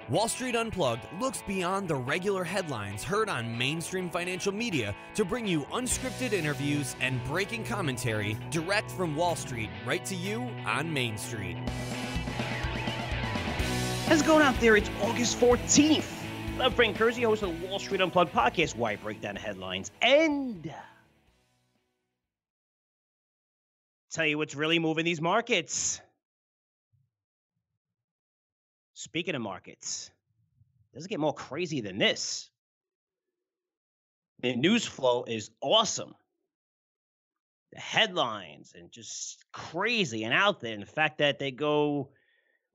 Wall Street Unplugged looks beyond the regular headlines heard on mainstream financial media to bring you unscripted interviews and breaking commentary direct from Wall Street right to you on Main Street. How's it going out there? It's August 14th. I'm Frank Curzio, host of the Wall Street Unplugged podcast, where I break down the headlines and tell you what's really moving these markets. Speaking of markets, doesn't get more crazy than this. The news flow is awesome. The headlines and just crazy and out there. And the fact that they go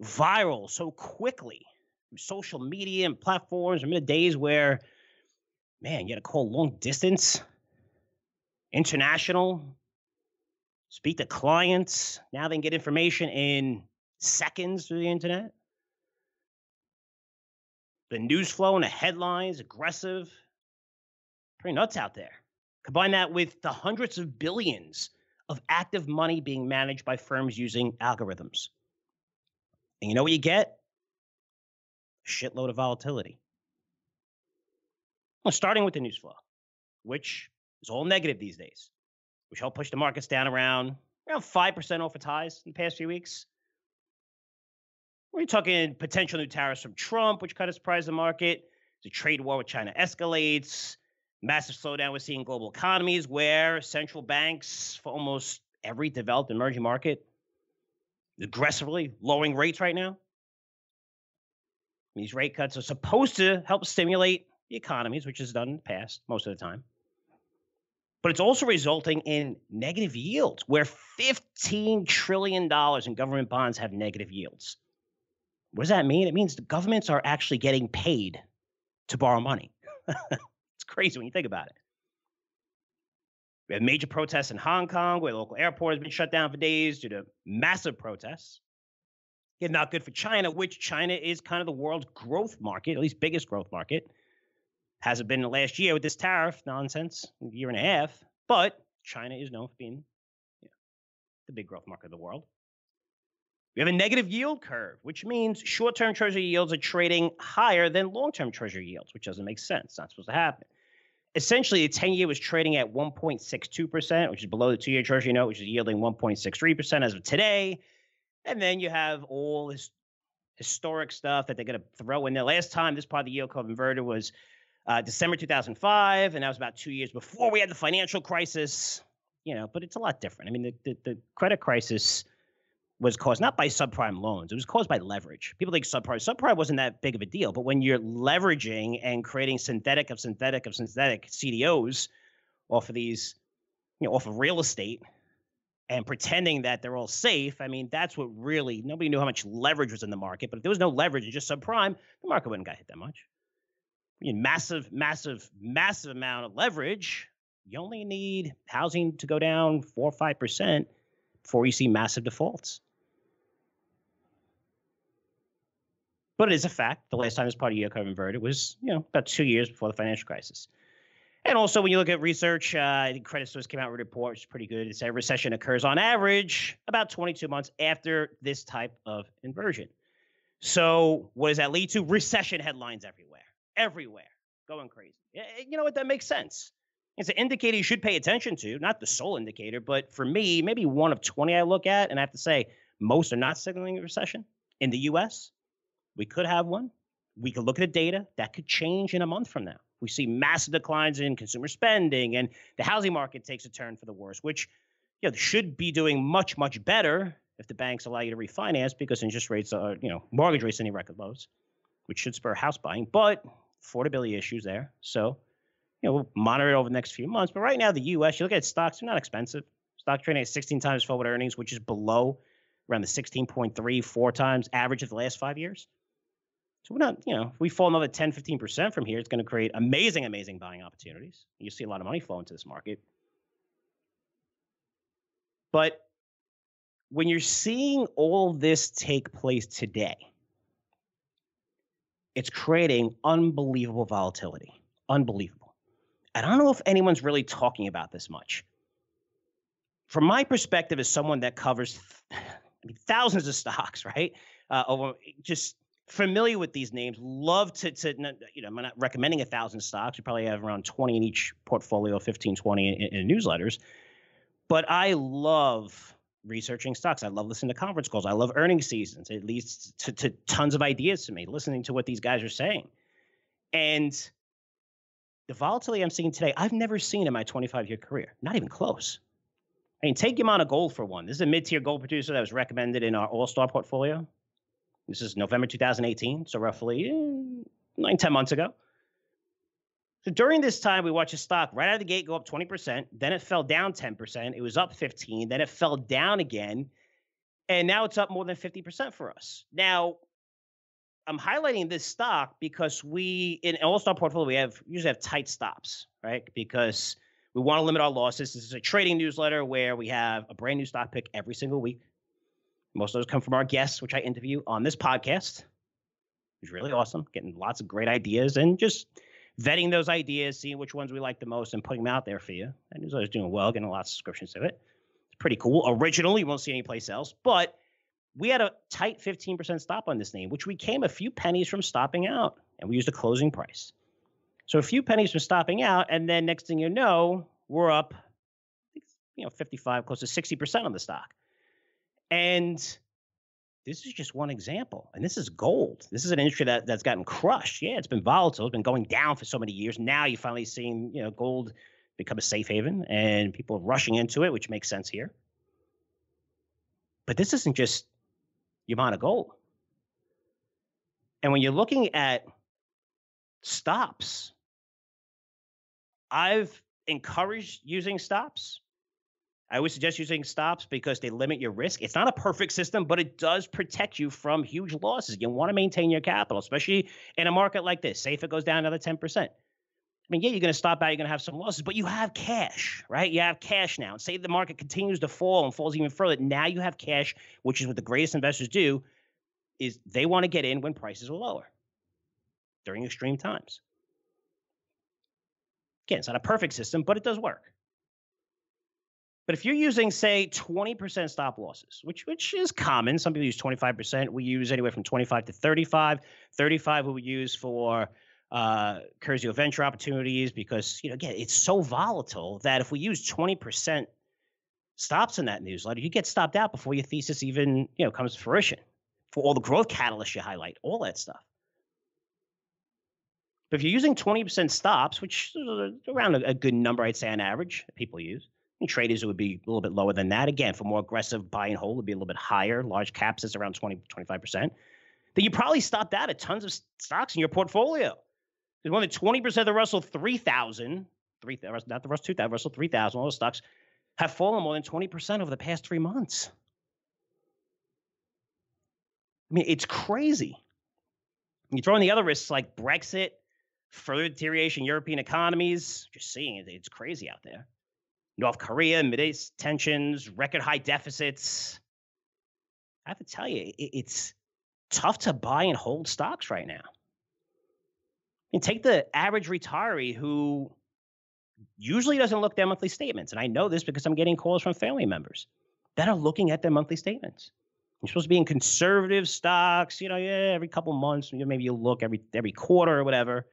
viral so quickly through social media and platforms. I remember days where, man, you had to call long distance, international, speak to clients. Now they can get information in seconds through the internet. The news flow and the headlines, aggressive. Pretty nuts out there. Combine that with the hundreds of billions of active money being managed by firms using algorithms. And you know what you get? A shitload of volatility. Well, starting with the news flow, which is all negative these days, which helped push the markets down around 5% off its highs in the past few weeks. We're talking potential new tariffs from Trump, which kind of surprised the market. The trade war with China escalates. Massive slowdown we're seeing in global economies where central banks for almost every developed emerging market aggressively lowering rates right now. These rate cuts are supposed to help stimulate the economies, which is done in the past most of the time. But it's also resulting in negative yields where $15 trillion in government bonds have negative yields. What does that mean? It means the governments are actually getting paid to borrow money. It's crazy when you think about it. We have major protests in Hong Kong, where the local airport has been shut down for days due to massive protests. Again, not good for China, which China is kind of the world's growth market, at least biggest growth market. Hasn't been in the last year with this tariff nonsense, a year and a half. But China is known for being the big growth market of the world. We have a negative yield curve, which means short-term treasury yields are trading higher than long-term treasury yields, which doesn't make sense. It's not supposed to happen. Essentially, the 10-year was trading at 1.62%, which is below the 2-year treasury note, which is yielding 1.63% as of today. And then you have all this historic stuff that they're going to throw in there. Last time this part of the yield curve inverted was December 2005, and that was about 2 years before we had the financial crisis. But it's a lot different. I mean, the credit crisis was caused not by subprime loans. It was caused by leverage. People think subprime wasn't that big of a deal. But when you're leveraging and creating synthetic CDOs off of these, off of real estate and pretending that they're all safe, I mean, that's what really, nobody knew how much leverage was in the market. But if there was no leverage and just subprime, the market wouldn't get hit that much. Massive amount of leverage. You only need housing to go down 4 or 5% before you see massive defaults. But it is a fact. The last time this part of the yield curve inverted was, about 2 years before the financial crisis. And also, when you look at research, I think Credit Suisse came out with a report, which is pretty good. It said a recession occurs on average about 22 months after this type of inversion. So what does that lead to? Recession headlines everywhere, going crazy. You know what? That makes sense. It's an indicator you should pay attention to, not the sole indicator, but for me, maybe one of 20 I look at, and I have to say, most are not signaling a recession. In the U.S., we could have one. We could look at the data. That could change in a month from now. We see massive declines in consumer spending, and the housing market takes a turn for the worse, which should be doing much, much better if the banks allow you to refinance because interest rates are, mortgage rates are near record lows, which should spur house buying, but affordability issues there. So, we'll monitor it over the next few months. But right now, the U.S., you look at stocks, they're not expensive. Stock trading at 16 times forward earnings, which is below around the 16.34 times average of the last 5 years. So we're not, if we fall another 10, 15% from here, it's going to create amazing buying opportunities. You see a lot of money flow into this market. But when you're seeing all this take place today, it's creating unbelievable volatility. Unbelievable. I don't know if anyone's really talking about this much. From my perspective as someone that covers thousands of stocks, right? Over just familiar with these names, love to I'm not recommending 1,000 stocks. We probably have around 20 in each portfolio, 15, 20 in newsletters. But I love researching stocks. I love listening to conference calls. I love earnings seasons. It leads to tons of ideas to me, listening to what these guys are saying. And the volatility I'm seeing today, I've never seen in my 25-year career, not even close. I mean, take Yamana Gold for one. This is a mid-tier gold producer that was recommended in our all-star portfolio. This is November 2018, so roughly 9-10 months ago. So during this time, we watched the stock right out of the gate go up 20%. Then it fell down 10%. It was up 15%. Then it fell down again. And now it's up more than 50% for us. Now, I'm highlighting this stock because in an all-star portfolio, we usually have tight stops, right? Because we want to limit our losses. This is a trading newsletter where we have a brand new stock pick every single week. Most of those come from our guests, which I interview on this podcast, which is really awesome, getting lots of great ideas and just vetting those ideas, seeing which ones we like the most and putting them out there for you. That newsletter's doing well, getting lots of subscriptions to it. It's pretty cool. Original, you won't see anyplace else, but we had a tight 15% stop on this name, which we came a few pennies from stopping out, and we used a closing price. So a few pennies from stopping out, and then next thing you know, we're up, 55, close to 60% on the stock. And this is just one example. And this is gold. This is an industry that's gotten crushed. Yeah, it's been volatile. It's been going down for so many years. Now you're finally seeing, gold become a safe haven and people are rushing into it, which makes sense here. But this isn't just Yamana Gold. And when you're looking at stops, I've encouraged using stops. I always suggest using stops because they limit your risk. It's not a perfect system, but it does protect you from huge losses. You want to maintain your capital, especially in a market like this. Say if it goes down another 10%. I mean, yeah, you're going to stop out. You're going to have some losses, but you have cash, right? You have cash now. And say the market continues to fall and falls even further. Now you have cash, which is what the greatest investors do, is they want to get in when prices are lower during extreme times. Again, it's not a perfect system, but it does work. But if you're using, say, 20% stop losses, which is common, some people use 25%. We use anywhere from 25 to 35. 35 we use for Curzio venture opportunities because, again, it's so volatile that if we use 20% stops in that newsletter, you get stopped out before your thesis even, comes to fruition for all the growth catalysts you highlight, all that stuff. But if you're using 20% stops, which is around a good number, I'd say on average, people use. And traders, it would be a little bit lower than that. Again, for more aggressive buy and hold, it would be a little bit higher. Large caps is around 20, 25%. Then you probably stopped out at tons of stocks in your portfolio. Because more than 20% of the Russell 3000, not the Russell 2000, Russell 3000, all those stocks have fallen more than 20% over the past 3 months. I mean, it's crazy. You throw in the other risks like Brexit, further deterioration in European economies, just seeing it, it's crazy out there. North Korea, Mideast tensions, record high deficits. I have to tell you, it's tough to buy and hold stocks right now. And take the average retiree who usually doesn't look at their monthly statements. And I know this because I'm getting calls from family members that are looking at their monthly statements. You're supposed to be in conservative stocks, every couple months, maybe you look every quarter or whatever.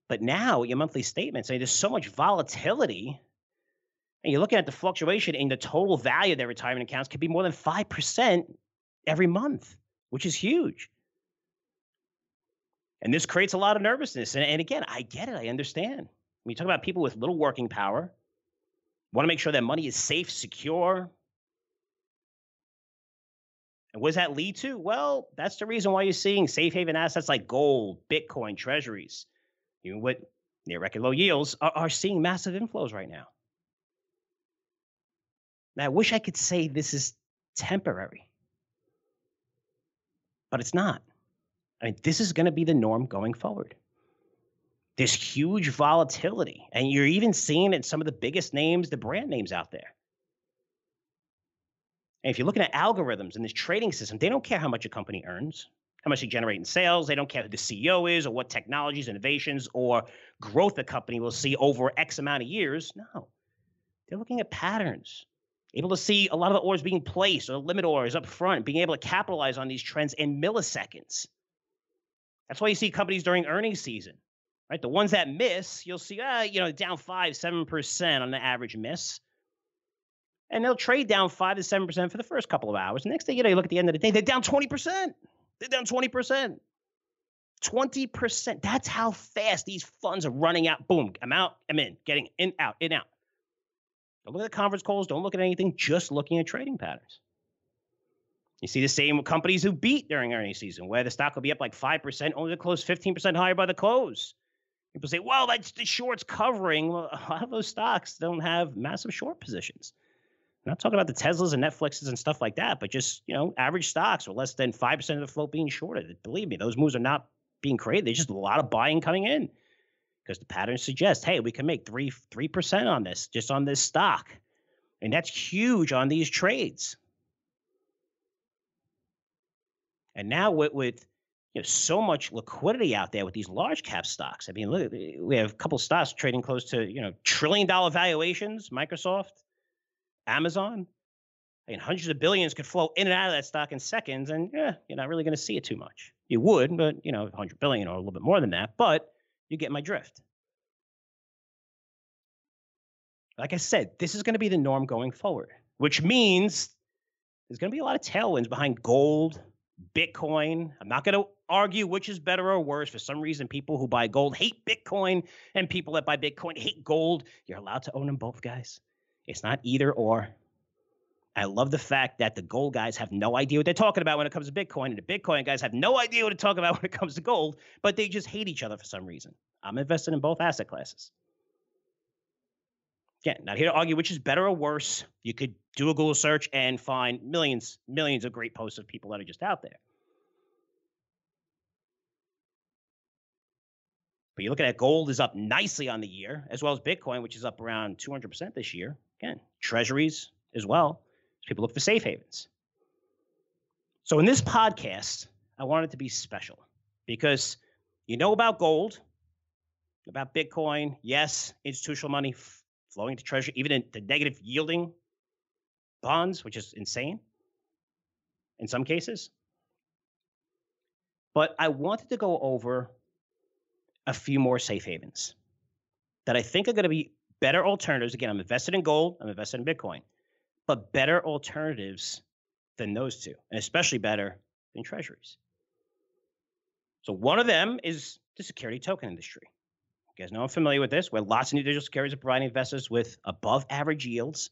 But now your monthly statements, there's so much volatility, and you're looking at the fluctuation in the total value of their retirement accounts could be more than 5% every month, which is huge. And this creates a lot of nervousness. And again, I get it. I understand. When you talk about people with little working power, want to make sure that money is safe, secure. And what does that lead to? Well, that's the reason why you're seeing safe haven assets like gold, Bitcoin, treasuries, what near record low yields are seeing massive inflows right now. Now, I wish I could say this is temporary, but it's not. I mean, this is going to be the norm going forward. There's huge volatility, and you're even seeing it in some of the biggest names, the brand names out there. And if you're looking at algorithms in this trading system, they don't care how much a company earns, how much they generate in sales. They don't care who the CEO is or what technologies, innovations, or growth the company will see over X amount of years. No. They're looking at patterns. Able to see a lot of the orders being placed or limit orders up front, being able to capitalize on these trends in milliseconds. That's why you see companies during earnings season, right? The ones that miss, you'll see, down 5-7% on the average miss. And they'll trade down 5 to 7% for the first couple of hours. The next thing you look at the end of the day, they're down 20%. They're down 20%. 20%. That's how fast these funds are running out. Boom, I'm out, I'm in, getting in, out, in, out. Don't look at the conference calls. Don't look at anything. Just looking at trading patterns. You see the same with companies who beat during earnings season, where the stock will be up like 5%, only to close 15% higher by the close. People say, well, that's the shorts covering. Well, a lot of those stocks don't have massive short positions. I'm not talking about the Teslas and Netflixes and stuff like that, but just, average stocks or less than 5% of the float being shorted. Believe me, those moves are not being created. There's just a lot of buying coming in. Because the patterns suggest, hey, we can make 3% on this, just on this stock. And that's huge on these trades. And now with so much liquidity out there with these large cap stocks. I mean, look, we have a couple of stocks trading close to, $1 trillion valuations, Microsoft, Amazon. I mean, hundreds of billions could flow in and out of that stock in seconds. And you're not really going to see it too much. You would, but, 100 billion or a little bit more than that. But you get my drift. Like I said, this is going to be the norm going forward, which means there's going to be a lot of tailwinds behind gold, Bitcoin. I'm not going to argue which is better or worse. For some reason, people who buy gold hate Bitcoin, and people that buy Bitcoin hate gold. You're allowed to own them both, guys. It's not either or. I love the fact that the gold guys have no idea what they're talking about when it comes to Bitcoin, and the Bitcoin guys have no idea what to talk about when it comes to gold, but they just hate each other for some reason. I'm invested in both asset classes. Again, not here to argue which is better or worse. You could do a Google search and find millions of great posts of people that are just out there. But you look at that, gold is up nicely on the year, as well as Bitcoin, which is up around 200% this year. Again, treasuries as well. People look for safe havens. So in this podcast, I want it to be special because about gold, about Bitcoin, yes, institutional money flowing to treasury, even in the negative yielding bonds, which is insane in some cases. But I wanted to go over a few more safe havens that I think are going to be better alternatives. Again, I'm invested in gold, I'm invested in Bitcoin, but better alternatives than those two, and especially better than treasuries. So one of them is the security token industry. You guys know I'm familiar with this, where lots of new digital securities are providing investors with above average yields.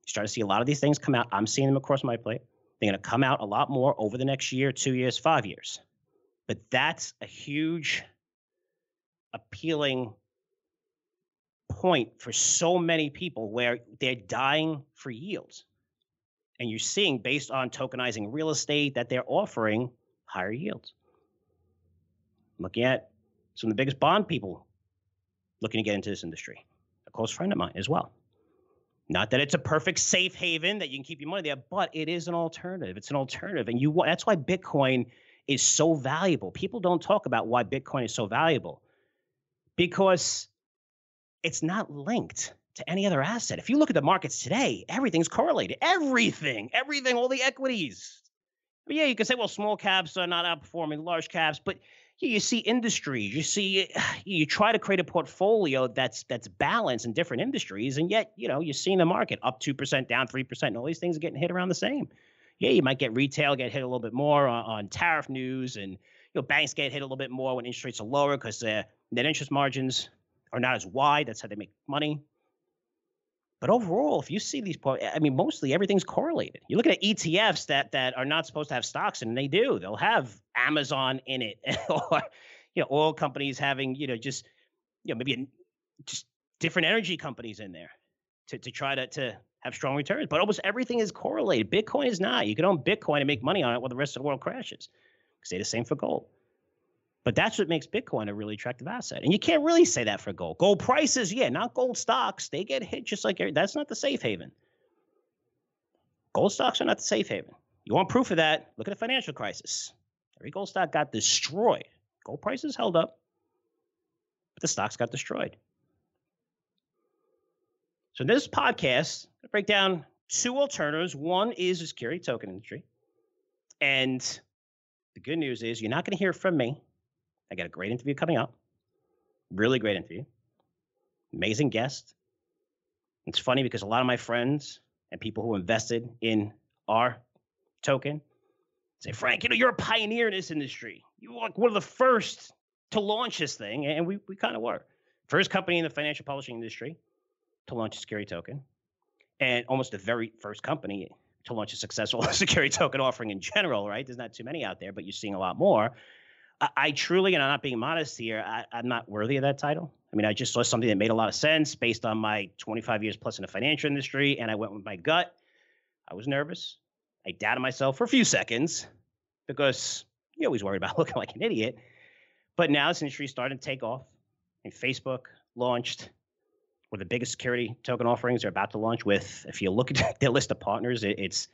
You start to see a lot of these things come out. I'm seeing them across my plate. They're going to come out a lot more over the next year, 2 years, 5 years. But that's a huge appealing point for so many people where they're dying for yields. And you're seeing, based on tokenizing real estate, that they're offering higher yields. Looking at some of the biggest bond people looking to get into this industry. A close friend of mine as well. Not that it's a perfect safe haven that you can keep your money there, but it is an alternative. It's an alternative. And that's why Bitcoin is so valuable. People don't talk about why Bitcoin is so valuable because it's not linked to any other asset. If you look at the markets today, everything's correlated. Everything, all the equities. But yeah, you can say, well, small caps are not outperforming large caps, but you see industries. You try to create a portfolio that's balanced in different industries, and yet, you're seeing the market up 2%, down 3%, and all these things are getting hit around the same. Yeah, you might get retail get hit a little bit more on tariff news, and banks get hit a little bit more when interest rates are lower because their net interest margins are not as wide. That's how they make money. But overall, if you see these, mostly everything's correlated. You look at ETFs that are not supposed to have stocks, and they do. They'll have Amazon in it, or oil companies having maybe just different energy companies in there to try to have strong returns. But almost everything is correlated. Bitcoin is not. You can own Bitcoin and make money on it while the rest of the world crashes. Say the same for gold. But that's what makes Bitcoin a really attractive asset. And you can't really say that for gold. Gold prices, not gold stocks. They get hit just like that's not the safe haven. Gold stocks are not the safe haven. You want proof of that? Look at the financial crisis. Every gold stock got destroyed. Gold prices held up, but the stocks got destroyed. So in this podcast, I break down two alternatives. One is the security token industry. And the good news is you're not going to hear from me. I got a great interview coming up. Really great interview. Amazing guest. It's funny because a lot of my friends and people who invested in our token say, Frank, you're a pioneer in this industry. You were like one of the first to launch this thing. And we kind of were. First company in the financial publishing industry to launch a security token. And almost the very first company to launch a successful security token offering in general, right? There's not too many out there, but you're seeing a lot more. I truly, and I'm not being modest here, I'm not worthy of that title. I mean, I just saw something that made a lot of sense based on my 25 years plus in the financial industry, and I went with my gut. I was nervous. I doubted myself for a few seconds because you're always worried about looking like an idiot. But now this industry is starting to take off, and Facebook launched one of the biggest security token offerings they're about to launch with. If you look at their list of partners, it's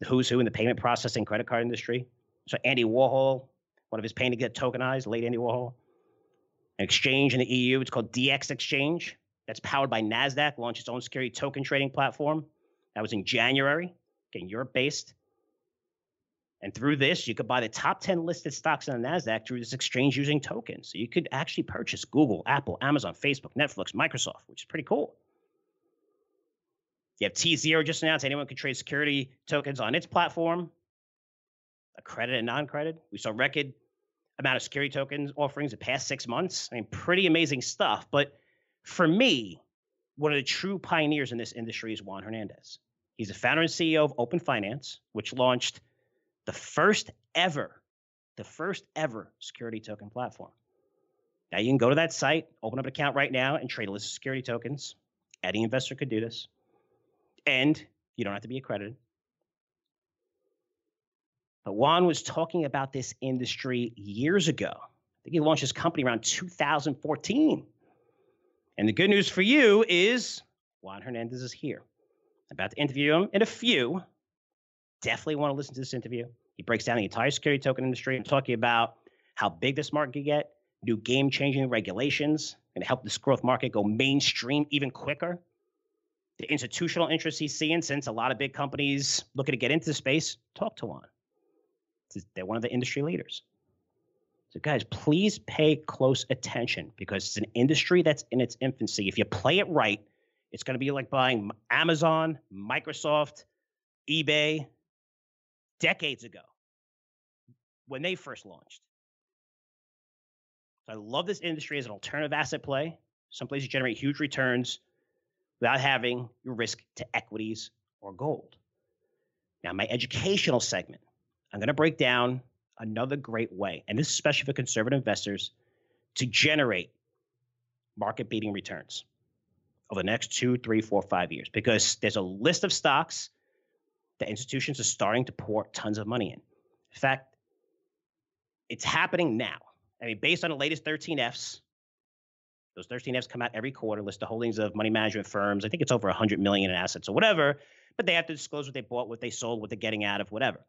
the who's who in the payment processing credit card industry. So Andy Warhol, one of his paintings get tokenized, late Andy Warhol. An exchange in the EU, it's called DX Exchange. That's powered by NASDAQ, launched its own security token trading platform. That was in January, getting Europe-based. And through this, you could buy the top 10 listed stocks on the NASDAQ through this exchange using tokens. So you could actually purchase Google, Apple, Amazon, Facebook, Netflix, Microsoft, which is pretty cool. You have T0 just announced anyone could trade security tokens on its platform, accredited and non-accredited. We saw record amount of security tokens offerings the past 6 months. I mean, pretty amazing stuff. But for me, one of the true pioneers in this industry is Juan Hernandez. He's the founder and CEO of OpenFinance, which launched the first ever security token platform. Now you can go to that site, open up an account right now, and trade a list of security tokens. Any investor could do this. And you don't have to be accredited. But Juan was talking about this industry years ago. I think he launched his company around 2014. And the good news for you is Juan Hernandez is here. I'm about to interview him in a few. Definitely want to listen to this interview. He breaks down the entire security token industry and talking about how big this market could get, new game-changing regulations, and help this growth market go mainstream even quicker. The institutional interest he's seeing since a lot of big companies looking to get into the space, talk to Juan. They're one of the industry leaders. So guys, please pay close attention because it's an industry that's in its infancy. If you play it right, it's going to be like buying Amazon, Microsoft, eBay decades ago when they first launched. So I love this industry as an alternative asset play. Some places generate huge returns without having your risk to equities or gold. Now, my educational segment, I'm going to break down another great way, and this is especially for conservative investors, to generate market-beating returns over the next 2, 3, 4, 5 years, because there's a list of stocks that institutions are starting to pour tons of money in. In fact, it's happening now. I mean, based on the latest 13Fs, those 13Fs come out every quarter, list the holdings of money management firms. I think it's over 100 million in assets or whatever, but they have to disclose what they bought, what they sold, what they're getting out of, whatever.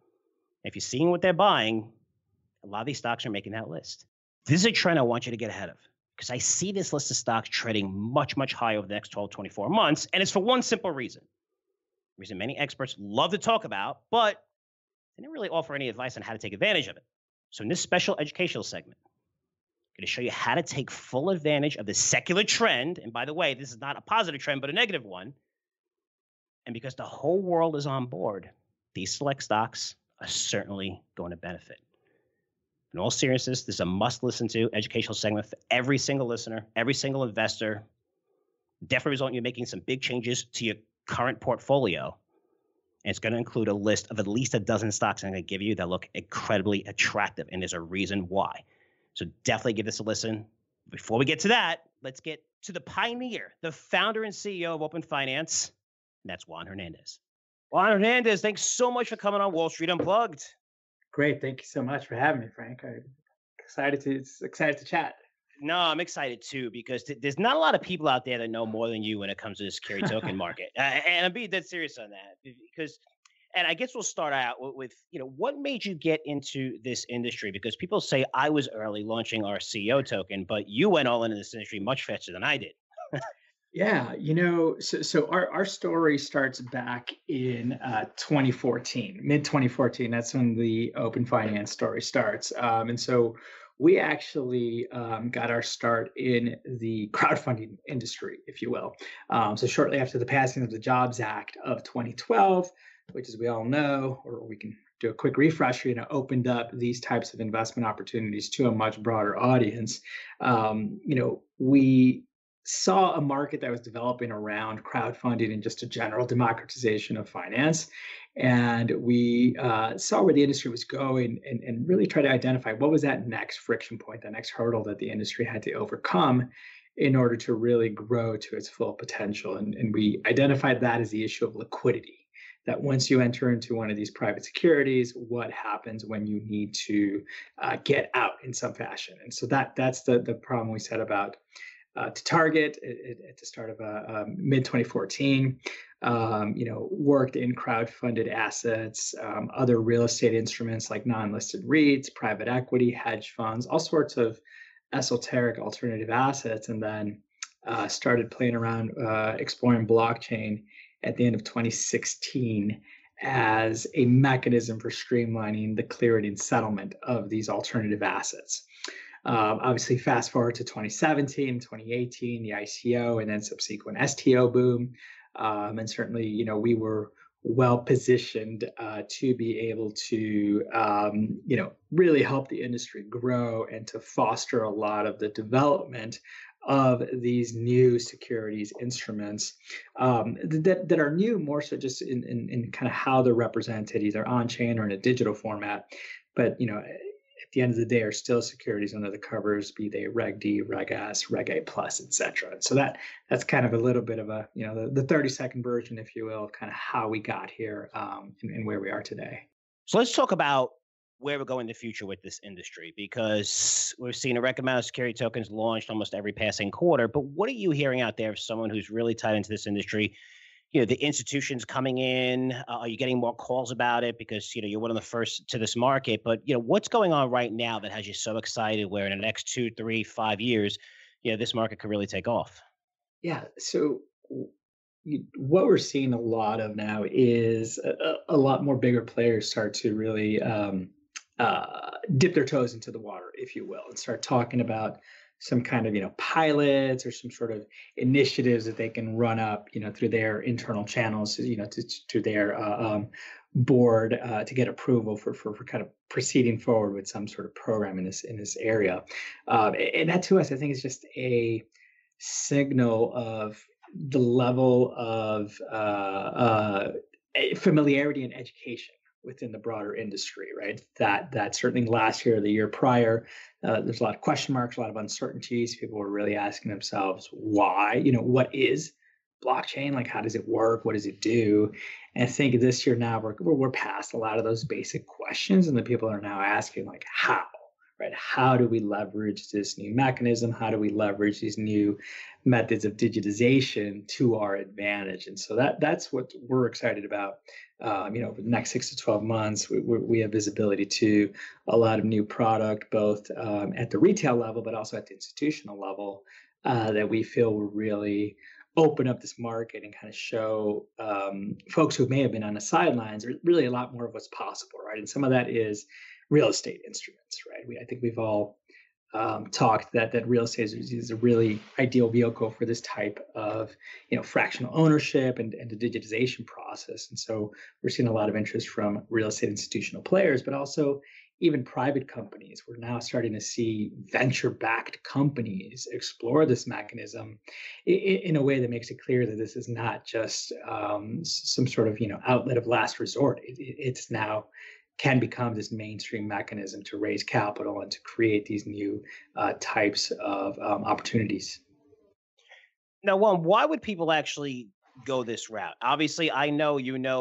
If you're seeing what they're buying, a lot of these stocks are making that list. This is a trend I want you to get ahead of because I see this list of stocks trading much, much higher over the next 12, 24 months. And it's for one simple reason. The reason many experts love to talk about, but they didn't really offer any advice on how to take advantage of it. So in this special educational segment, I'm going to show you how to take full advantage of the secular trend. And by the way, this is not a positive trend, but a negative one. And because the whole world is on board, these select stocks are certainly going to benefit. In all seriousness, this is a must-listen to educational segment for every single listener, every single investor. Definitely result in you making some big changes to your current portfolio. And it's going to include a list of at least a dozen stocks I'm going to give you that look incredibly attractive. And there's a reason why. So definitely give this a listen. Before we get to that, let's get to the pioneer, the founder and CEO of OpenFinance. And that's Juan Hernandez. Juan Hernandez, thanks so much for coming on Wall Street Unplugged. Great. Thank you so much for having me, Frank. I'm excited to chat. No, I'm excited too, because there's not a lot of people out there that know more than you when it comes to the security token market. And I'm being dead serious on that because, and I guess we'll start out with, what made you get into this industry? Because people say I was early launching our CEO token, but you went all into this industry much faster than I did. Yeah, so our story starts back in 2014, mid 2014. That's when the Open Finance story starts. And so we actually got our start in the crowdfunding industry, if you will. So shortly after the passing of the Jobs Act of 2012, which, as we all know, or we can do a quick refresher, opened up these types of investment opportunities to a much broader audience. We saw a market that was developing around crowdfunding and just a general democratization of finance. And we saw where the industry was going and really try to identify what was that next friction point, that next hurdle that the industry had to overcome in order to really grow to its full potential. And we identified that as the issue of liquidity. That once you enter into one of these private securities, what happens when you need to get out in some fashion? And so that's the problem we set about to target at the start of mid 2014. Worked in crowdfunded assets, other real estate instruments like non-listed REITs, private equity, hedge funds, all sorts of esoteric alternative assets, and then started playing around exploring blockchain at the end of 2016 as a mechanism for streamlining the clearing and settlement of these alternative assets. Obviously, fast forward to 2017, 2018, the ICO, and then subsequent STO boom. And certainly, we were well positioned to be able to, really help the industry grow and to foster a lot of the development of these new securities instruments that are new, more so just in kind of how they're represented, either on chain or in a digital format. But at the end of the day, are still securities under the covers, be they Reg D, Reg S, Reg A plus, et cetera. And so that's kind of a little bit of a the 30-second version, if you will, of kind of how we got here and where we are today. So let's talk about where we're going in the future with this industry, because we've seen a record amount of security tokens launched almost every passing quarter. But what are you hearing out there of someone who's really tied into this industry? The institutions coming in, are you getting more calls about it because, you're one of the first to this market, but, what's going on right now that has you so excited where in the next 2, 3, 5 years, this market could really take off? Yeah. So what we're seeing a lot of now is a lot more bigger players start to really dip their toes into the water, if you will, and start talking about some kind of pilots or some sort of initiatives that they can run up through their internal channels to their board to get approval for kind of proceeding forward with some sort of program in this area, and that to us I think is just a signal of the level of familiarity and education within the broader industry, right? That certainly last year or the year prior, there's a lot of question marks, a lot of uncertainties. People were really asking themselves, why? What is blockchain? Like, how does it work? What does it do? And I think this year now we're past a lot of those basic questions, and the people are now asking, like, how? Right? How do we leverage this new mechanism? How do we leverage these new methods of digitization to our advantage? And so that's what we're excited about. For the next 6 to 12 months, we have visibility to a lot of new product, both at the retail level, but also at the institutional level, that we feel will really open up this market and kind of show folks who may have been on the sidelines really a lot more of what's possible, right? And some of that is real estate instruments, right? I think we've all talked that real estate is a really ideal vehicle for this type of fractional ownership and the digitization process. And so we're seeing a lot of interest from real estate institutional players, but also even private companies. We're now starting to see venture-backed companies explore this mechanism in a way that makes it clear that this is not just some sort of outlet of last resort. It's now can become this mainstream mechanism to raise capital and to create these new types of opportunities. Now, Juan, why would people actually go this route? Obviously, I know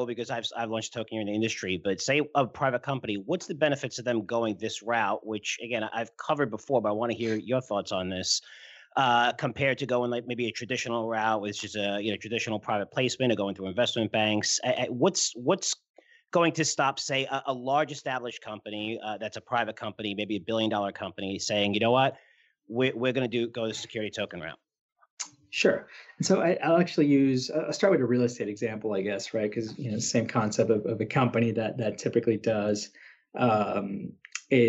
because I've launched token here in the industry, but say a private company, what's the benefits of them going this route? Which again, I've covered before, but I want to hear your thoughts on this. Compared to going like maybe a traditional route, which is a traditional private placement, or going through investment banks. What's going to stop, say, a large established company that's a private company, maybe $1 billion company, saying, you know what, we're going to go the security token route? Sure. And so I'll actually I'll start with a real estate example, I guess, right? Because same concept of a company that typically does um,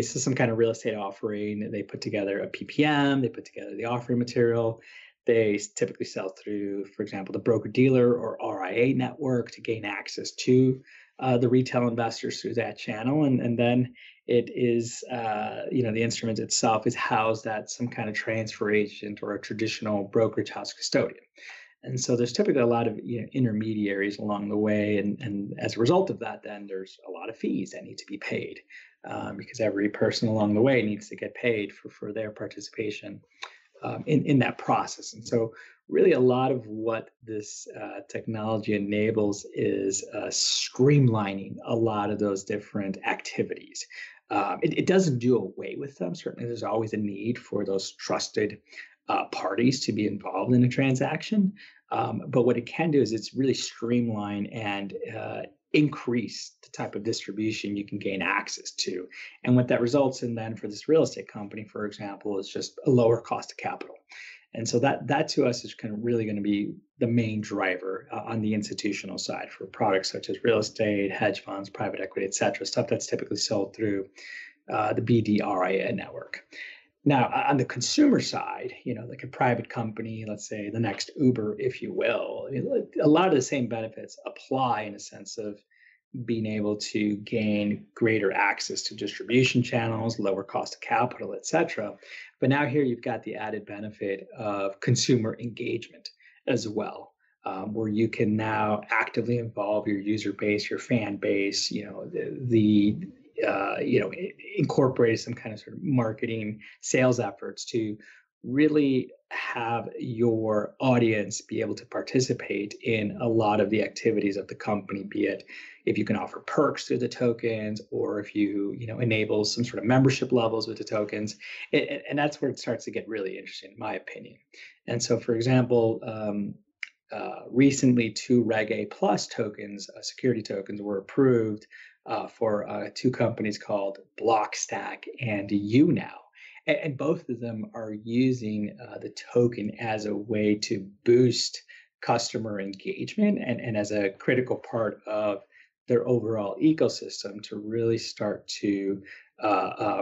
some kind of real estate offering. They put together a PPM, they put together the offering material. They typically sell through, for example, the broker dealer or RIA network to gain access to the retail investors through that channel, and then it is the instrument itself is housed at some kind of transfer agent or a traditional brokerage house custodian. And so there's typically a lot of intermediaries along the way, and as a result of that, then there's a lot of fees that need to be paid, because every person along the way needs to get paid for their participation in that process. And so really a lot of what this technology enables is streamlining a lot of those different activities. It doesn't do away with them. Certainly, there's always a need for those trusted parties to be involved in a transaction. But what it can do is it's really streamline and increase the type of distribution you can gain access to. And what that results in then for this real estate company, for example, is just a lower cost of capital. And so that to us is kind of really going to be the main driver on the institutional side for products such as real estate, hedge funds, private equity, et cetera, stuff that's typically sold through the BDRIA network. Now, on the consumer side, like a private company, let's say the next Uber, if you will, a lot of the same benefits apply in a sense of being able to gain greater access to distribution channels, lower cost of capital, et cetera. But now here you've got the added benefit of consumer engagement as well, where you can now actively involve your user base, your fan base, incorporate some kind of sort of marketing sales efforts to really have your audience be able to participate in a lot of the activities of the company, be it if you can offer perks through the tokens or if you enable some sort of membership levels with the tokens. And that's where it starts to get really interesting, in my opinion. And so, for example, recently 2 Reg A Plus tokens, security tokens, were approved for 2 companies called Blockstack and YouNow. And both of them are using the token as a way to boost customer engagement and as a critical part of their overall ecosystem to really start to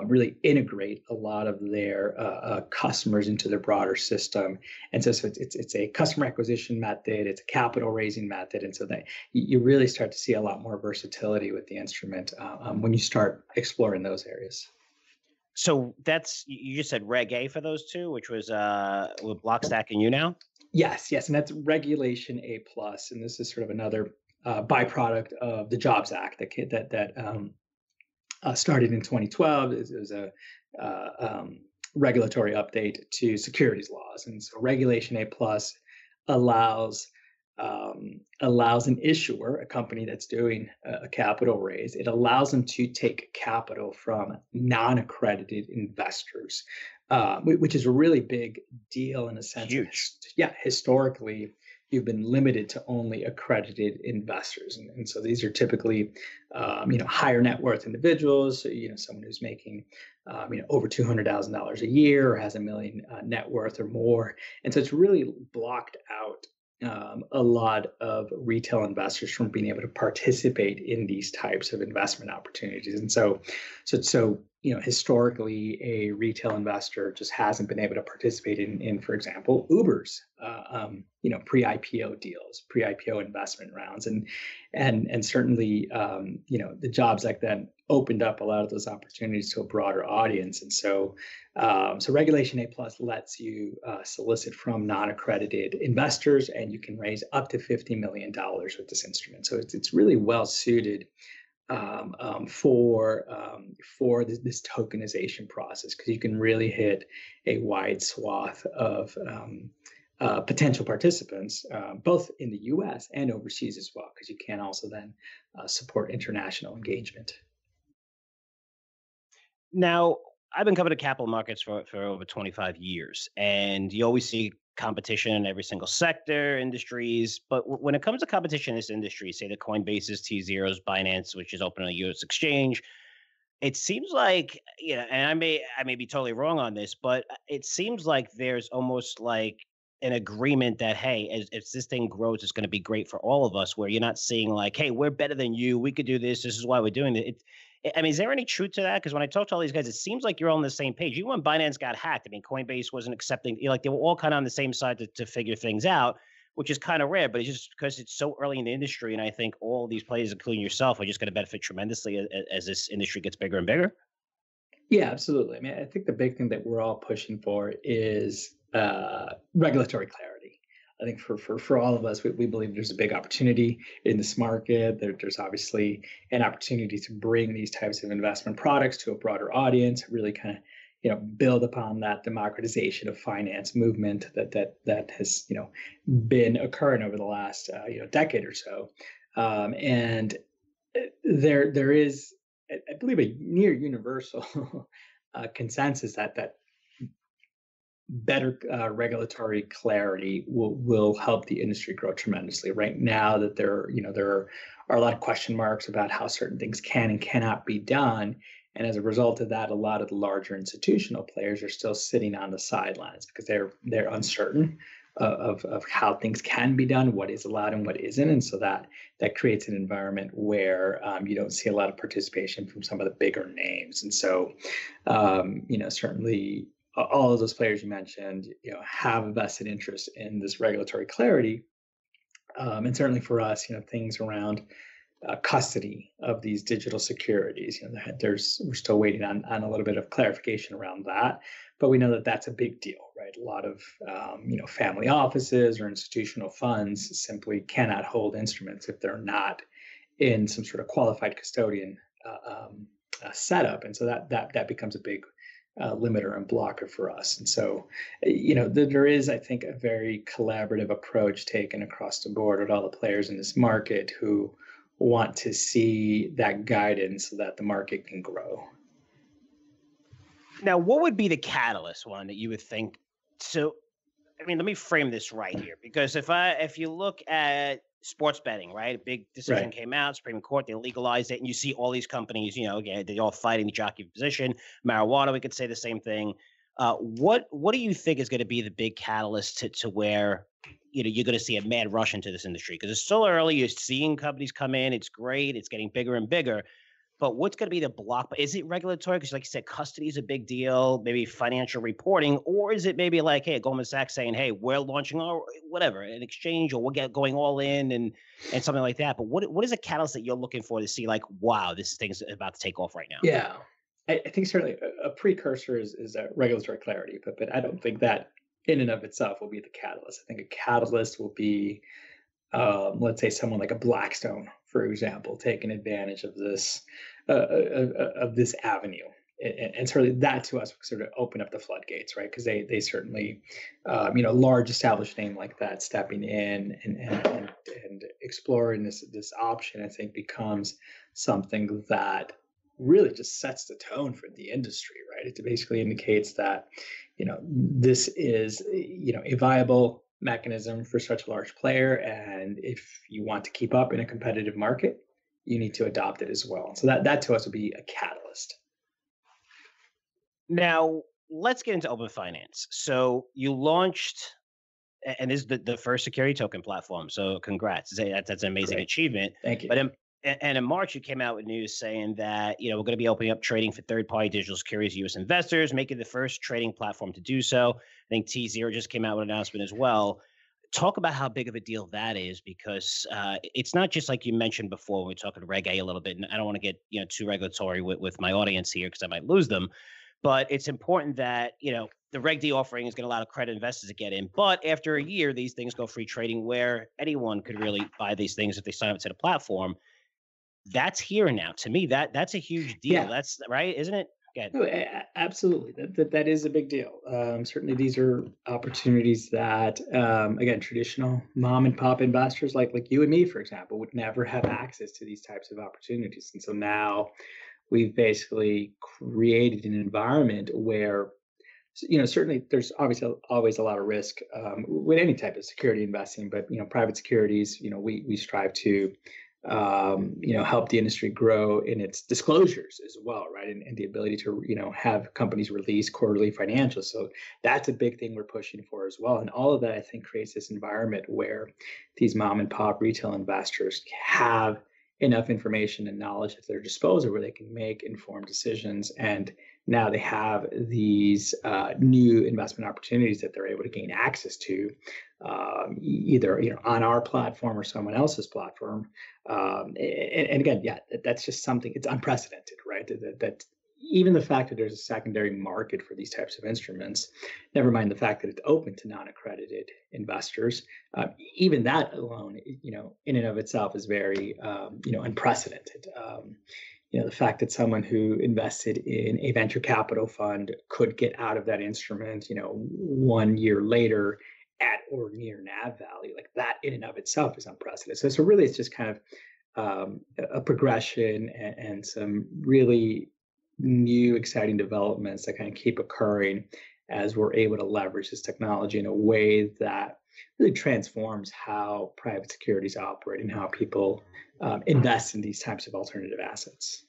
really integrate a lot of their customers into their broader system. And so it's a customer acquisition method, it's a capital raising method. And so that you really start to see a lot more versatility with the instrument when you start exploring those areas. So you just said Reg A for those 2, which was with Blockstack and YouNow? Yes, and that's Regulation A plus, and this is sort of another byproduct of the Jobs Act that started in 2012. It was a regulatory update to securities laws, and so Regulation A plus allows an issuer, a company that's doing a capital raise, it allows them to take capital from non-accredited investors, which is a really big deal in a sense. Huge. Yeah, historically, you've been limited to only accredited investors, and so these are typically, higher net worth individuals. So, someone who's making, over $200,000 a year or has $1 million net worth or more, and so it's really blocked out a lot of retail investors from being able to participate in these types of investment opportunities. And so historically, a retail investor just hasn't been able to participate in for example, Uber's, pre-IPO deals, pre-IPO investment rounds, and certainly, the Jobs Act then opened up a lot of those opportunities to a broader audience. And so Regulation A plus lets you solicit from non-accredited investors, and you can raise up to $50 million with this instrument. So it's really well suited for this tokenization process, because you can really hit a wide swath of potential participants, both in the U.S. and overseas as well, because you can also then support international engagement. Now, I've been covering the capital markets for over 25 years, and you always see competition in every single sector, industries. But when it comes to competition in this industry, say the Coinbases, T-Zeros, Binance, which is open on a U.S. exchange, it seems like, and I may be totally wrong on this, but it seems like there's almost like an agreement that, hey, as this thing grows, it's going to be great for all of us, where you're not seeing like, hey, we're better than you, we could do this, this is why we're doing it. I mean, is there any truth to that? Because when I talk to all these guys, it seems like you're all on the same page. Even when Binance got hacked, I mean, Coinbase wasn't accepting, like they were all kind of on the same side to figure things out, which is kind of rare, but it's just because it's so early in the industry. And I think all these players, including yourself, are just going to benefit tremendously as this industry gets bigger and bigger. Yeah, absolutely. I mean, I think the big thing that we're all pushing for is regulatory clarity. I think for all of us, we believe there's a big opportunity in this market. There's obviously an opportunity to bring these types of investment products to a broader audience, really kind of build upon that democratization of finance movement that has been occurring over the last decade or so. And there is, I believe, a near universal consensus that better regulatory clarity will help the industry grow tremendously. Right now, that there are a lot of question marks about how certain things can and cannot be done, and as a result of that, a lot of the larger institutional players are still sitting on the sidelines because they're uncertain of how things can be done, what is allowed and what isn't, and so that creates an environment where you don't see a lot of participation from some of the bigger names, and so certainly all of those players you mentioned, have a vested interest in this regulatory clarity, and certainly for us, things around custody of these digital securities. We're still waiting on a little bit of clarification around that, but we know that that's a big deal, right? A lot of family offices or institutional funds simply cannot hold instruments if they're not in some sort of qualified custodian setup, and so that becomes a big limiter and blocker for us. And so, there is, I think, a very collaborative approach taken across the board with all the players in this market who want to see that guidance so that the market can grow. Now, what would be the catalyst, one that you would think? So, I mean, let me frame this right here, because if you look at sports betting, right, a big decision came out, Supreme Court, they legalized it, and you see all these companies, again, they're all fighting the jockey position. Marijuana, we could say the same thing. What do you think is going to be the big catalyst to where you're going to see a mad rush into this industry? Because it's still early. You're seeing companies come in. It's great. It's getting bigger and bigger. But what's going to be the block? Is it regulatory? Because like you said, custody is a big deal, maybe financial reporting, or is it maybe like, hey, Goldman Sachs saying, hey, we're launching our whatever, an exchange, or we'll get going all in and something like that. But what is a catalyst that you're looking for to see like, wow, this thing's about to take off right now? Yeah, I think certainly a precursor is regulatory clarity, but I don't think that in and of itself will be the catalyst. I think a catalyst will be, let's say, someone like a Blackstone, for example, taking advantage of this avenue, and certainly that to us would sort of open up the floodgates, right? Because they certainly, large established name like that stepping in and exploring this option, I think becomes something that really just sets the tone for the industry, right? It basically indicates that, this is, a viable mechanism for such a large player, and if you want to keep up in a competitive market, you need to adopt it as well. So that to us would be a catalyst. Now let's get into open finance. So you launched, and this is the first security token platform. So congrats, that's an amazing achievement. Thank you. But in March, you came out with news saying that we're going to be opening up trading for third-party digital securities to U.S. investors, making the first trading platform to do so. I think T0 just came out with an announcement as well. Talk about how big of a deal that is, because it's not just like you mentioned before when we talked Reg A a little bit, and I don't want to get too regulatory with my audience here because I might lose them. But it's important that the Reg D offering is going to allow credit investors to get in. But after a year, these things go free trading, where anyone could really buy these things if they sign up to the platform. That's here now. To me, that's a huge deal. Yeah. That's right, isn't it? No, absolutely. That is a big deal. Certainly, these are opportunities that, again, traditional mom and pop investors like you and me, for example, would never have access to these types of opportunities. And so now we've basically created an environment where, certainly there's obviously always a lot of risk with any type of security investing, but private securities, we strive to help the industry grow in its disclosures as well, right? And the ability to, have companies release quarterly financials. So that's a big thing we're pushing for as well. And all of that, I think, creates this environment where these mom and pop retail investors have enough information and knowledge at their disposal where they can make informed decisions. And now they have these new investment opportunities that they're able to gain access to, either on our platform or someone else's platform. And again, that's just something, it's unprecedented, right? That even the fact that there's a secondary market for these types of instruments, never mind the fact that it's open to non-accredited investors, even that alone, in and of itself is very, unprecedented. The fact that someone who invested in a venture capital fund could get out of that instrument, 1 year later at or near NAV value, like that in and of itself is unprecedented. So really, it's just kind of a progression and some really new exciting developments that kind of keep occurring as we're able to leverage this technology in a way that really transforms how private securities operate and how people invest in these types of alternative assets.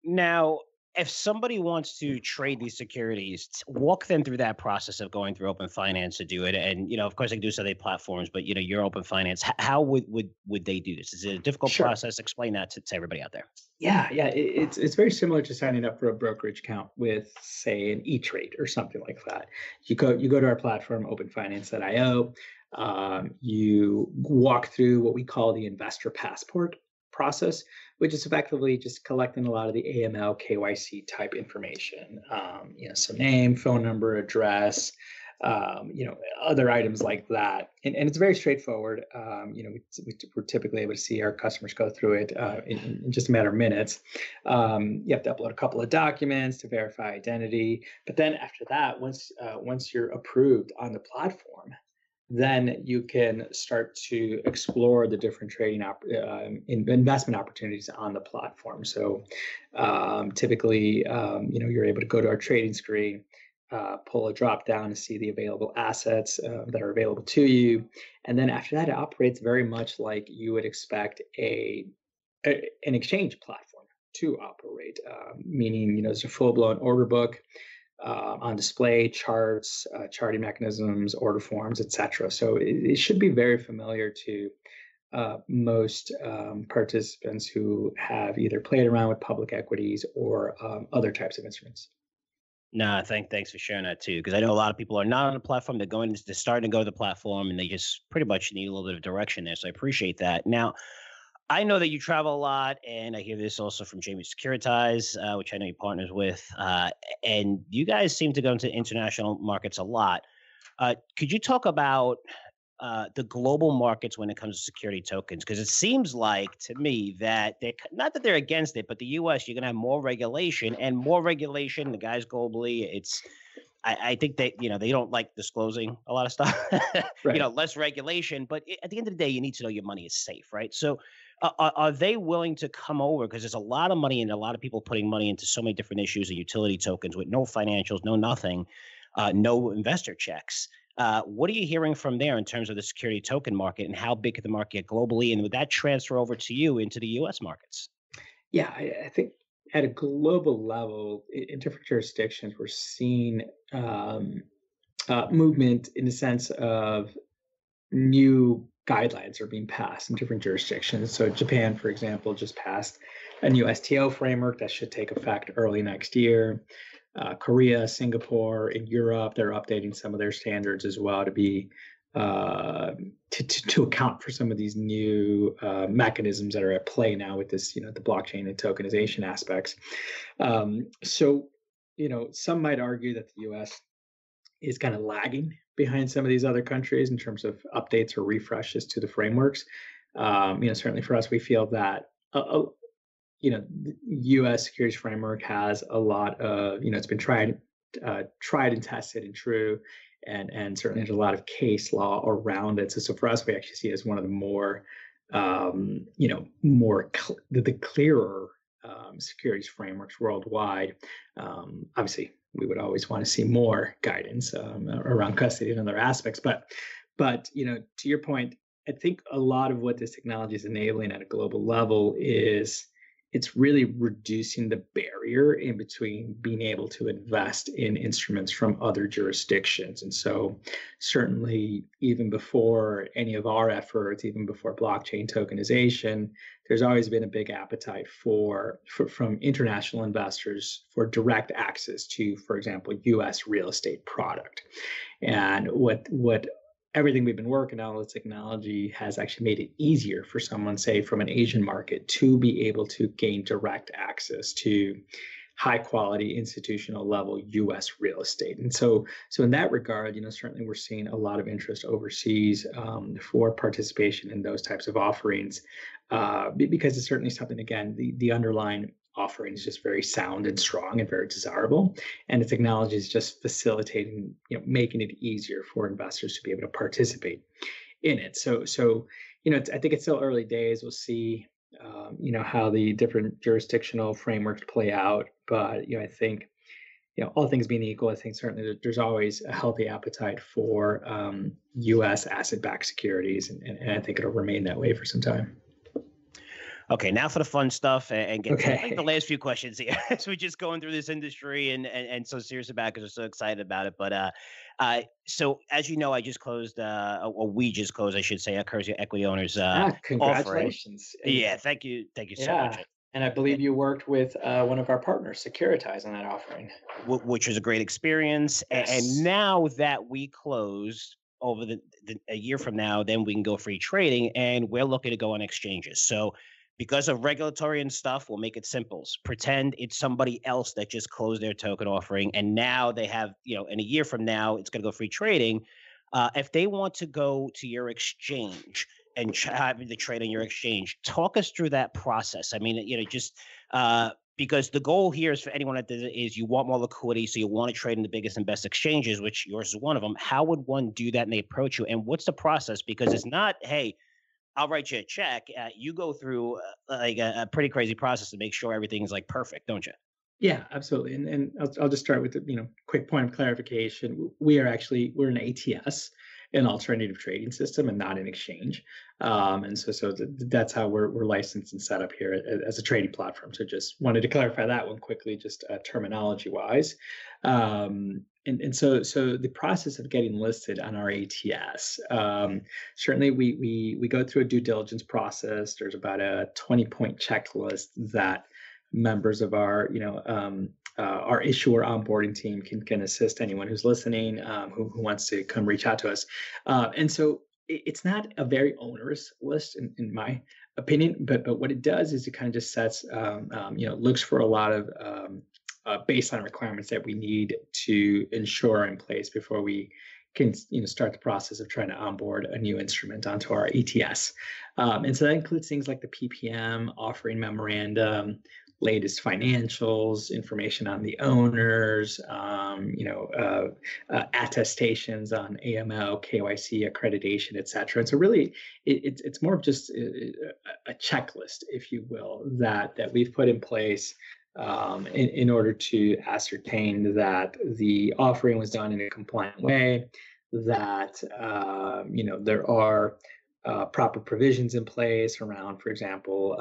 Now, if somebody wants to trade these securities, walk them through that process of going through Open Finance to do it. And, of course, they can do so on their platforms, but, your Open Finance, how would they do this? Is it a difficult process? Explain that to everybody out there. Yeah. It's very similar to signing up for a brokerage account with, say, an E-Trade or something like that. You go to our platform, openfinance.io. You walk through what we call the investor passport process, which is effectively just collecting a lot of the AML, KYC type information, so name, phone number, address, other items like that. And it's very straightforward. We're typically able to see our customers go through it in just a matter of minutes. You have to upload a couple of documents to verify identity. But then after that, once you're approved on the platform, then you can start to explore the different trading investment opportunities on the platform. So typically, you're able to go to our trading screen, pull a drop down to see the available assets that are available to you. And then after that, it operates very much like you would expect an exchange platform to operate, meaning, there's a full-blown order book on display, charts, charting mechanisms, order forms, etc. So it should be very familiar to most participants who have either played around with public equities or other types of instruments. No, thanks for sharing that too, because I know a lot of people are not on the platform. They're starting to go to the platform, and they just pretty much need a little bit of direction there. So I appreciate that. Now, I know that you travel a lot, and I hear this also from Jamie Securitize, which I know you partners with, and you guys seem to go into international markets a lot. Could you talk about the global markets when it comes to security tokens? Because it seems like to me that not that they're against it, but the U.S., you're going to have more regulation, the guys globally, I think they don't like disclosing a lot of stuff, Right. Less regulation, but at the end of the day, you need to know your money is safe, right? So are they willing to come over? Because there's a lot of money and a lot of people putting money into so many different issues and utility tokens with no financials, no nothing, no investor checks. What are you hearing from there in terms of the security token market, and how big could the market get globally? And would that transfer over to you into the U.S. markets? Yeah, I think at a global level, in different jurisdictions, we're seeing movement in the sense of new guidelines are being passed in different jurisdictions. So Japan, for example, just passed a new STO framework that should take effect early next year. Korea, Singapore, in Europe, they're updating some of their standards as well to be to account for some of these new mechanisms that are at play now with this, the blockchain and tokenization aspects. So, some might argue that the U.S. is kind of lagging behind some of these other countries in terms of updates or refreshes to the frameworks. Certainly for us, we feel that the U.S. securities framework has a lot of, it's been tried and tested and true, and certainly there's a lot of case law around it. So for us, we actually see it as one of the more, the clearer securities frameworks worldwide. Obviously, we would always want to see more guidance around custody and other aspects. But to your point, I think a lot of what this technology is enabling at a global level is it's really reducing the barrier in between being able to invest in instruments from other jurisdictions. And so certainly even before any of our efforts, even before blockchain tokenization, there's always been a big appetite from international investors for direct access to, for example, US real estate product. And what everything we've been working on with technology has actually made it easier for someone, say, from an Asian market to be able to gain direct access to high quality institutional level US real estate. And so in that regard, certainly we're seeing a lot of interest overseas for participation in those types of offerings because it's certainly something, again, the underlying offering is just very sound and strong and very desirable. And the technology is just facilitating, making it easier for investors to be able to participate in it. So I think it's still early days. We'll see, how the different jurisdictional frameworks play out. But, I think, all things being equal, I think certainly there's always a healthy appetite for U.S. asset-backed securities. And I think it'll remain that way for some time. Okay, now for the fun stuff and get to like the last few questions here. So we're just going through this industry and so serious about it because we're so excited about it. But so as you know, I just closed, or we just closed, I should say, a Curzio Equity Owners congratulations. Offering. Yeah, thank you so much. And I believe you worked with one of our partners, Securitize, on that offering. Which was a great experience. Yes. And now that we closed, over a year from now, then we can go free trading, and we're looking to go on exchanges. So because of regulatory and stuff, we'll make it simple. Pretend it's somebody else that just closed their token offering, and now they have, in a year from now, it's going to go free trading. If they want to go to your exchange and have the trade on your exchange, talk us through that process. I mean, because the goal here is for anyone that does it is you want more liquidity, so you want to trade in the biggest and best exchanges, which yours is one of them. How would one do that and they approach you? And what's the process? Because it's not, hey, I'll write you a check. You go through like a pretty crazy process to make sure everything's like perfect, don't you? Yeah, absolutely. And I'll just start with a quick point of clarification. We're an ATS, an alternative trading system, and not an exchange. And so that's how we're licensed and set up here as a trading platform. So just wanted to clarify that one quickly, just terminology wise. And so the process of getting listed on our ATS, certainly we go through a due diligence process. There's about a 20-point checklist that members of our issuer onboarding team can assist anyone who's listening, who wants to come reach out to us. And so it's not a very onerous list in my opinion, but what it does is it kind of just sets, looks for a lot of baseline requirements that we need to ensure in place before we can start the process of trying to onboard a new instrument onto our ETS. And so that includes things like the PPM, offering memorandum, latest financials, information on the owners, attestations on AML, KYC, accreditation, et cetera. And so really, it's more of just a checklist, if you will, that we've put in place in order to ascertain that the offering was done in a compliant way, that there are proper provisions in place around, for example,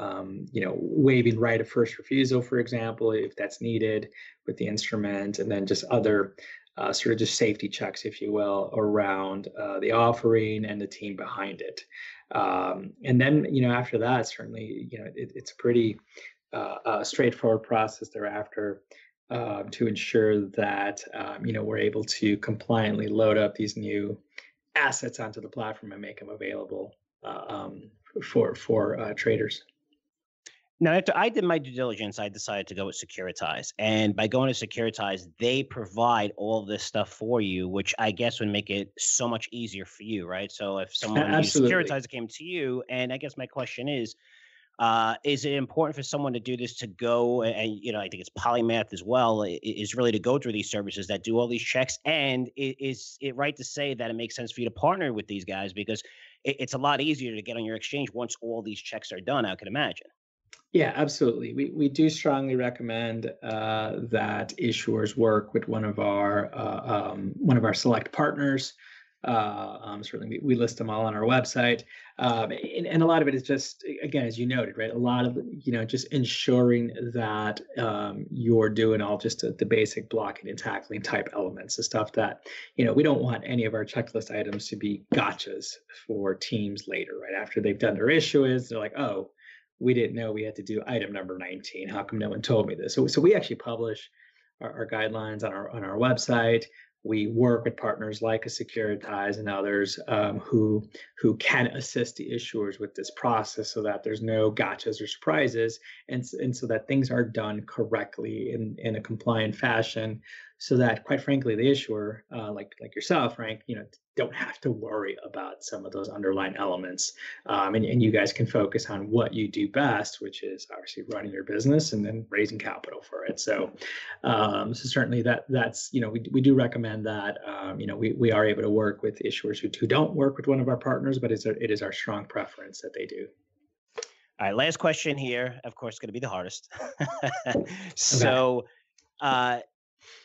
waiving right of first refusal, for example, if that's needed with the instrument, and then just other sort of just safety checks, if you will, around the offering and the team behind it. And then, after that, certainly, it's a pretty straightforward process thereafter to ensure that, we're able to compliantly load up these new assets onto the platform and make them available for traders. Now, after I did my due diligence, I decided to go with Securitize. And by going to Securitize, they provide all this stuff for you, which I guess would make it so much easier for you, right? So if someone used Securitize came to you, and I guess my question is it important for someone to do this to go, and I think it's Polymath as well, is really to go through these services that do all these checks? And is it right to say that it makes sense for you to partner with these guys because it's a lot easier to get on your exchange once all these checks are done, I can imagine? Yeah, absolutely. We do strongly recommend that issuers work with one of our select partners. Certainly, we list them all on our website, and a lot of it is just, again, as you noted, right? A lot of just ensuring that you're doing all just the basic blocking and tackling type elements, the stuff that we don't want any of our checklist items to be gotchas for teams later, right after they've done their issuance. They're like, oh, we didn't know we had to do item number 19. How come no one told me this? So we actually publish our guidelines on our website. We work with partners like a Securitize and others who can assist the issuers with this process, so that there's no gotchas or surprises, and so that things are done correctly in a compliant fashion, so that, quite frankly, the issuer, like yourself, Frank, don't have to worry about some of those underlying elements, and you guys can focus on what you do best, which is obviously running your business and then raising capital for it. So certainly that's we do recommend that. We are able to work with issuers who don't work with one of our partners, but it is our strong preference that they do. All right, last question here. Of course, going to be the hardest. So,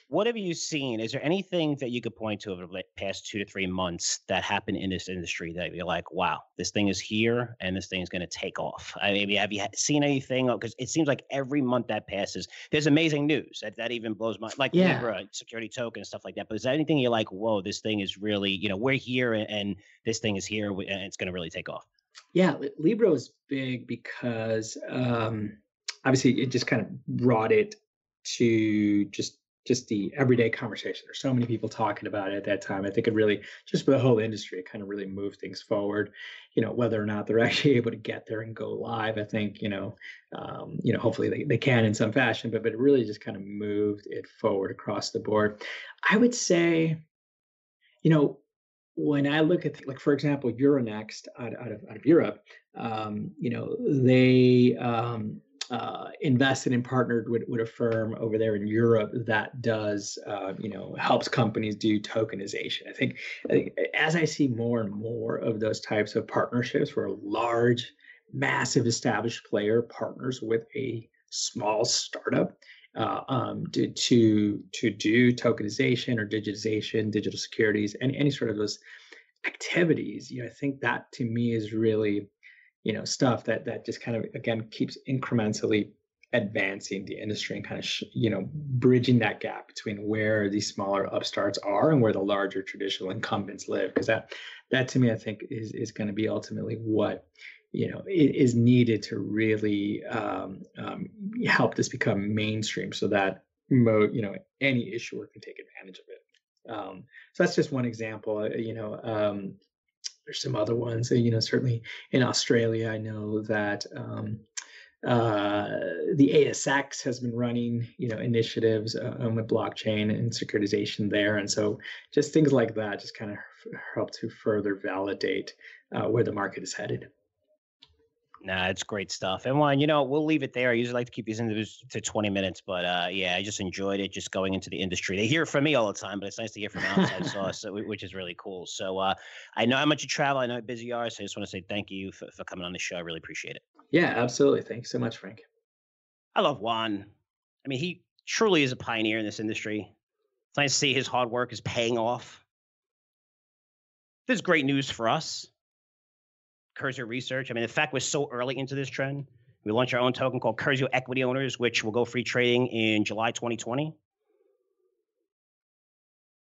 what have you seen? Is there anything that you could point to over the past 2 to 3 months that happened in this industry that you're like, wow, this thing is here and this thing is going to take off? I mean, have you seen anything? Because it seems like every month that passes, there's amazing news. That even blows my, like Libra, security token, and stuff like that. But is there anything you're like, whoa, this thing is really, we're here and this thing is here and it's going to really take off? Yeah, Libra was big because obviously it just kind of brought it to just the everyday conversation. There's so many people talking about it at that time. I think it really, just for the whole industry, it kind of really moved things forward. Whether or not they're actually able to get there and go live, I think hopefully they can in some fashion, but it really just kind of moved it forward across the board. I would say, when I look at, like, for example, Euronext out of Europe, they invested and partnered with a firm over there in Europe that does, helps companies do tokenization. I think as I see more and more of those types of partnerships where a large, massive established player partners with a small startup to do tokenization or digitization, digital securities, and any sort of those activities, I think that, to me, is really, stuff that just kind of, again, keeps incrementally advancing the industry and kind of, bridging that gap between where these smaller upstarts are and where the larger traditional incumbents live. Because that to me, I think is going to be ultimately what, is needed to really help this become mainstream, so that any issuer can take advantage of it. So that's just one example. There's some other ones. Certainly in Australia, I know that the ASX has been running, initiatives with blockchain and securitization there, and so just things like that just kind of help to further validate where the market is headed. Nah, it's great stuff. And Juan, we'll leave it there. I usually like to keep these interviews to 20 minutes, but I just enjoyed it, just going into the industry. They hear it from me all the time, but it's nice to hear from outside source, which is really cool. So I know how much you travel. I know how busy you are. So I just want to say thank you for coming on the show. I really appreciate it. Yeah, absolutely. Thanks so much, Frank. I love Juan. I mean, he truly is a pioneer in this industry. It's nice to see his hard work is paying off. There's great news for us. Curzio Research. I mean, the fact we're so early into this trend, we launched our own token called Curzio Equity Owners, which will go free trading in July 2020.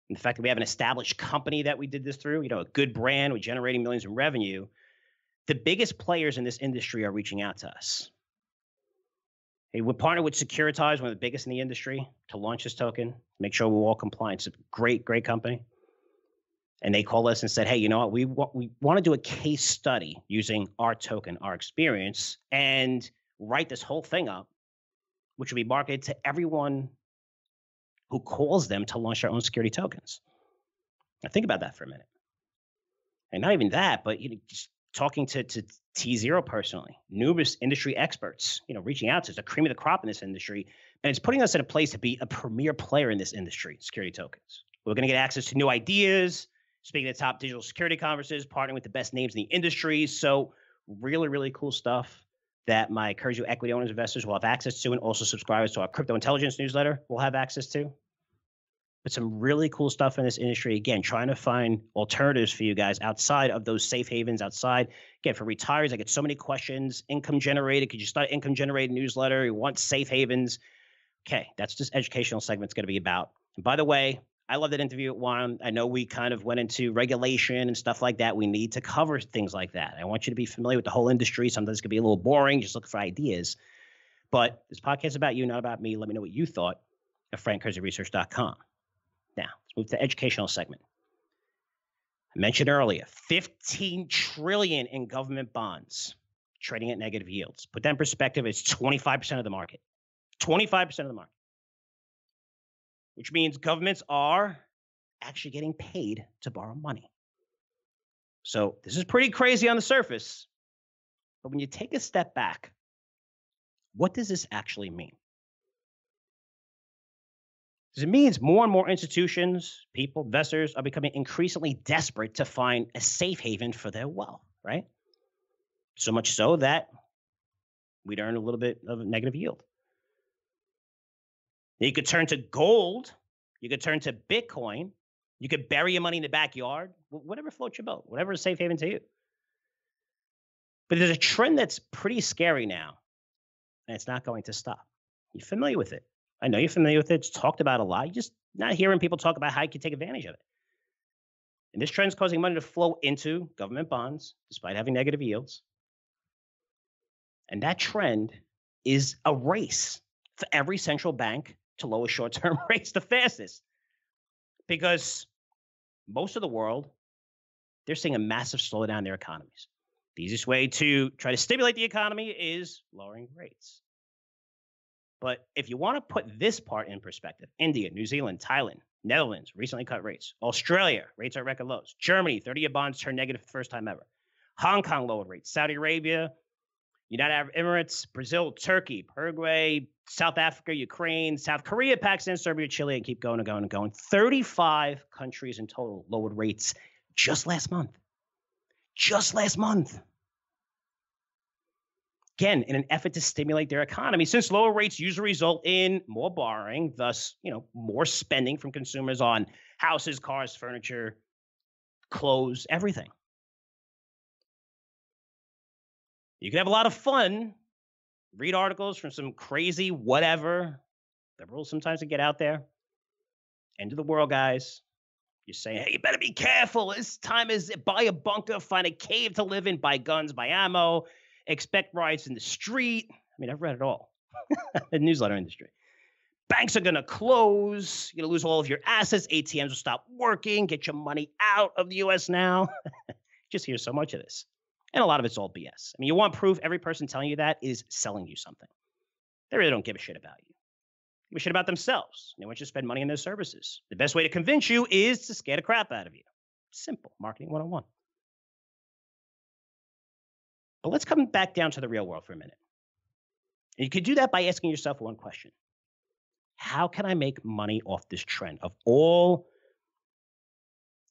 And the fact that we have an established company that we did this through, a good brand, we're generating millions in revenue. The biggest players in this industry are reaching out to us. Hey, we're partnered with Securitize, one of the biggest in the industry, to launch this token, make sure we're all compliant. It's a great, great company. And they called us and said, hey, you know what? We want to do a case study using our token, our experience, and write this whole thing up, which will be marketed to everyone who calls them to launch their own security tokens. Now, think about that for a minute. And not even that, but just talking to T0 personally, numerous industry experts, reaching out to us, the cream of the crop in this industry. And it's putting us in a place to be a premier player in this industry, security tokens. We're going to get access to new ideas, speaking at top digital security conferences, partnering with the best names in the industry. So really, really cool stuff that my Curzio Equity Owners investors will have access to, and also subscribers to our Crypto Intelligence newsletter will have access to. But some really cool stuff in this industry. Again, trying to find alternatives for you guys outside of those safe havens outside. Again, for retirees, I get so many questions. Income generated. Could you start an income generated newsletter? You want safe havens. Okay, that's this educational segment's going to be about. And by the way, I love that interview at Juan. I know we kind of went into regulation and stuff like that. We need to cover things like that. I want you to be familiar with the whole industry. Sometimes it can be a little boring. Just look for ideas. But this podcast is about you, not about me. Let me know what you thought at frankcurzioresearch.com. Now, let's move to the educational segment. I mentioned earlier, $15 trillion in government bonds trading at negative yields. Put that in perspective, it's 25% of the market. 25% of the market. Which means governments are actually getting paid to borrow money. So this is pretty crazy on the surface. But when you take a step back, what does this actually mean? Because it means more and more institutions, people, investors are becoming increasingly desperate to find a safe haven for their wealth, right? So much so that we'd earn a little bit of a negative yield. You could turn to gold. You could turn to Bitcoin. You could bury your money in the backyard. Whatever floats your boat. Whatever is a safe haven to you. But there's a trend that's pretty scary now, and it's not going to stop. You're familiar with it. I know you're familiar with it. It's talked about a lot. You're just not hearing people talk about how you can take advantage of it. And this trend is causing money to flow into government bonds, despite having negative yields. And that trend is a race for every central bank to lower short-term rates the fastest. Because most of the world, they're seeing a massive slowdown in their economies. The easiest way to try to stimulate the economy is lowering rates. But if you want to put this part in perspective, India, New Zealand, Thailand, Netherlands recently cut rates. Australia, rates are at record lows. Germany, 30-year bonds turned negative for the first time ever. Hong Kong lowered rates. Saudi Arabia, United Arab Emirates, Brazil, Turkey, Paraguay, South Africa, Ukraine, South Korea, Pakistan, Serbia, Chile, and keep going and going and going. 35 countries in total lowered rates just last month. Just last month. Again, in an effort to stimulate their economy, since lower rates usually result in more borrowing, thus, more spending from consumers on houses, cars, furniture, clothes, everything. You can have a lot of fun, read articles from some crazy whatever. Liberals sometimes to get out there. End of the world, guys. You're saying, hey, you better be careful. This time is buy a bunker, find a cave to live in, buy guns, buy ammo, expect riots in the street. I mean, I've read it all. The newsletter industry. Banks are going to close. You're going to lose all of your assets. ATMs will stop working. Get your money out of the U.S. now. Just hear so much of this. And a lot of it's all BS. I mean, you want proof? Every person telling you that is selling you something. They really don't give a shit about you. They give a shit about themselves. They want you to spend money on their services. The best way to convince you is to scare the crap out of you. Simple. Marketing 101. But let's come back down to the real world for a minute. And you could do that by asking yourself one question. How can I make money off this trend of all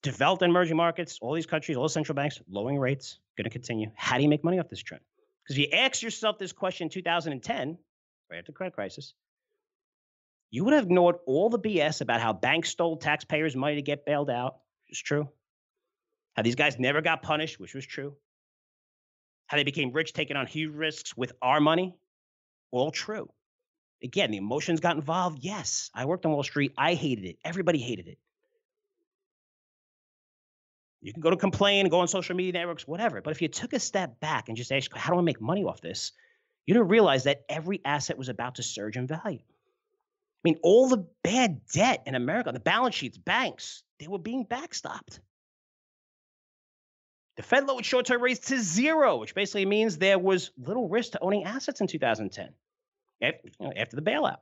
developed and emerging markets, all these countries, all the central banks, lowering rates, going to continue? How do you make money off this trend? Because if you ask yourself this question in 2010, right after the credit crisis, you would have ignored all the BS about how banks stole taxpayers' money to get bailed out, which is true. How these guys never got punished, which was true. How they became rich taking on huge risks with our money, all true. Again, the emotions got involved. Yes, I worked on Wall Street. I hated it. Everybody hated it. You can go to complain, go on social media networks, whatever. But if you took a step back and just asked, how do I make money off this? You don't realize that every asset was about to surge in value. I mean, all the bad debt in America, the balance sheets, banks, they were being backstopped. The Fed lowered short-term rates to zero, which basically means there was little risk to owning assets in 2010 after the bailout.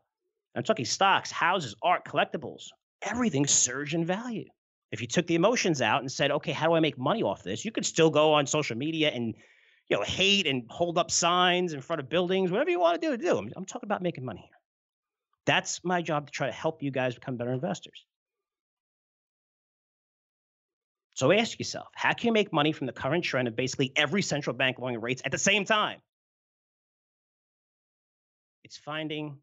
I'm talking stocks, houses, art, collectibles. Everything surged in value. If you took the emotions out and said, okay, how do I make money off this? You could still go on social media and hate and hold up signs in front of buildings, whatever you want to do. I'm talking about making money here. That's my job, to try to help you guys become better investors. So ask yourself, how can you make money from the current trend of basically every central bank lowering rates at the same time? It's finding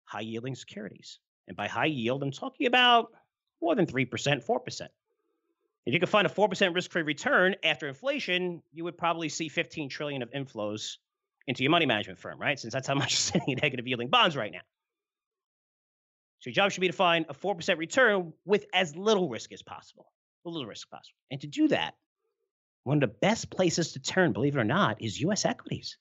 high-yielding securities. And by high yield, I'm talking about more than 3%, 4%. If you could find a 4% risk-free return after inflation, you would probably see 15 trillion of inflows into your money management firm, right? Since that's how much is sitting in negative yielding bonds right now. So your job should be to find a 4% return with as little risk as possible. And to do that, one of the best places to turn, believe it or not, is U.S. equities.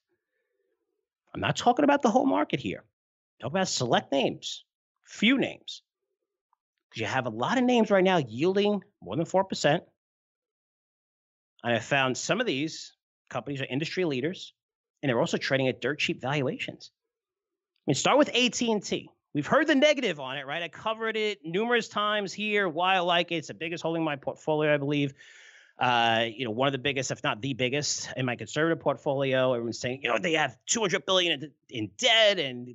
I'm not talking about the whole market here. I'm talking about select names, few names. Because you have a lot of names right now yielding more than 4%. And I found some of these companies are industry leaders, and they're also trading at dirt cheap valuations. I mean, start with AT&T. We've heard the negative on it, right? I covered it numerous times here. Why I like it. It's the biggest holding in my portfolio, I believe. One of the biggest, if not the biggest, in my conservative portfolio. Everyone's saying, they have $200 billion in debt and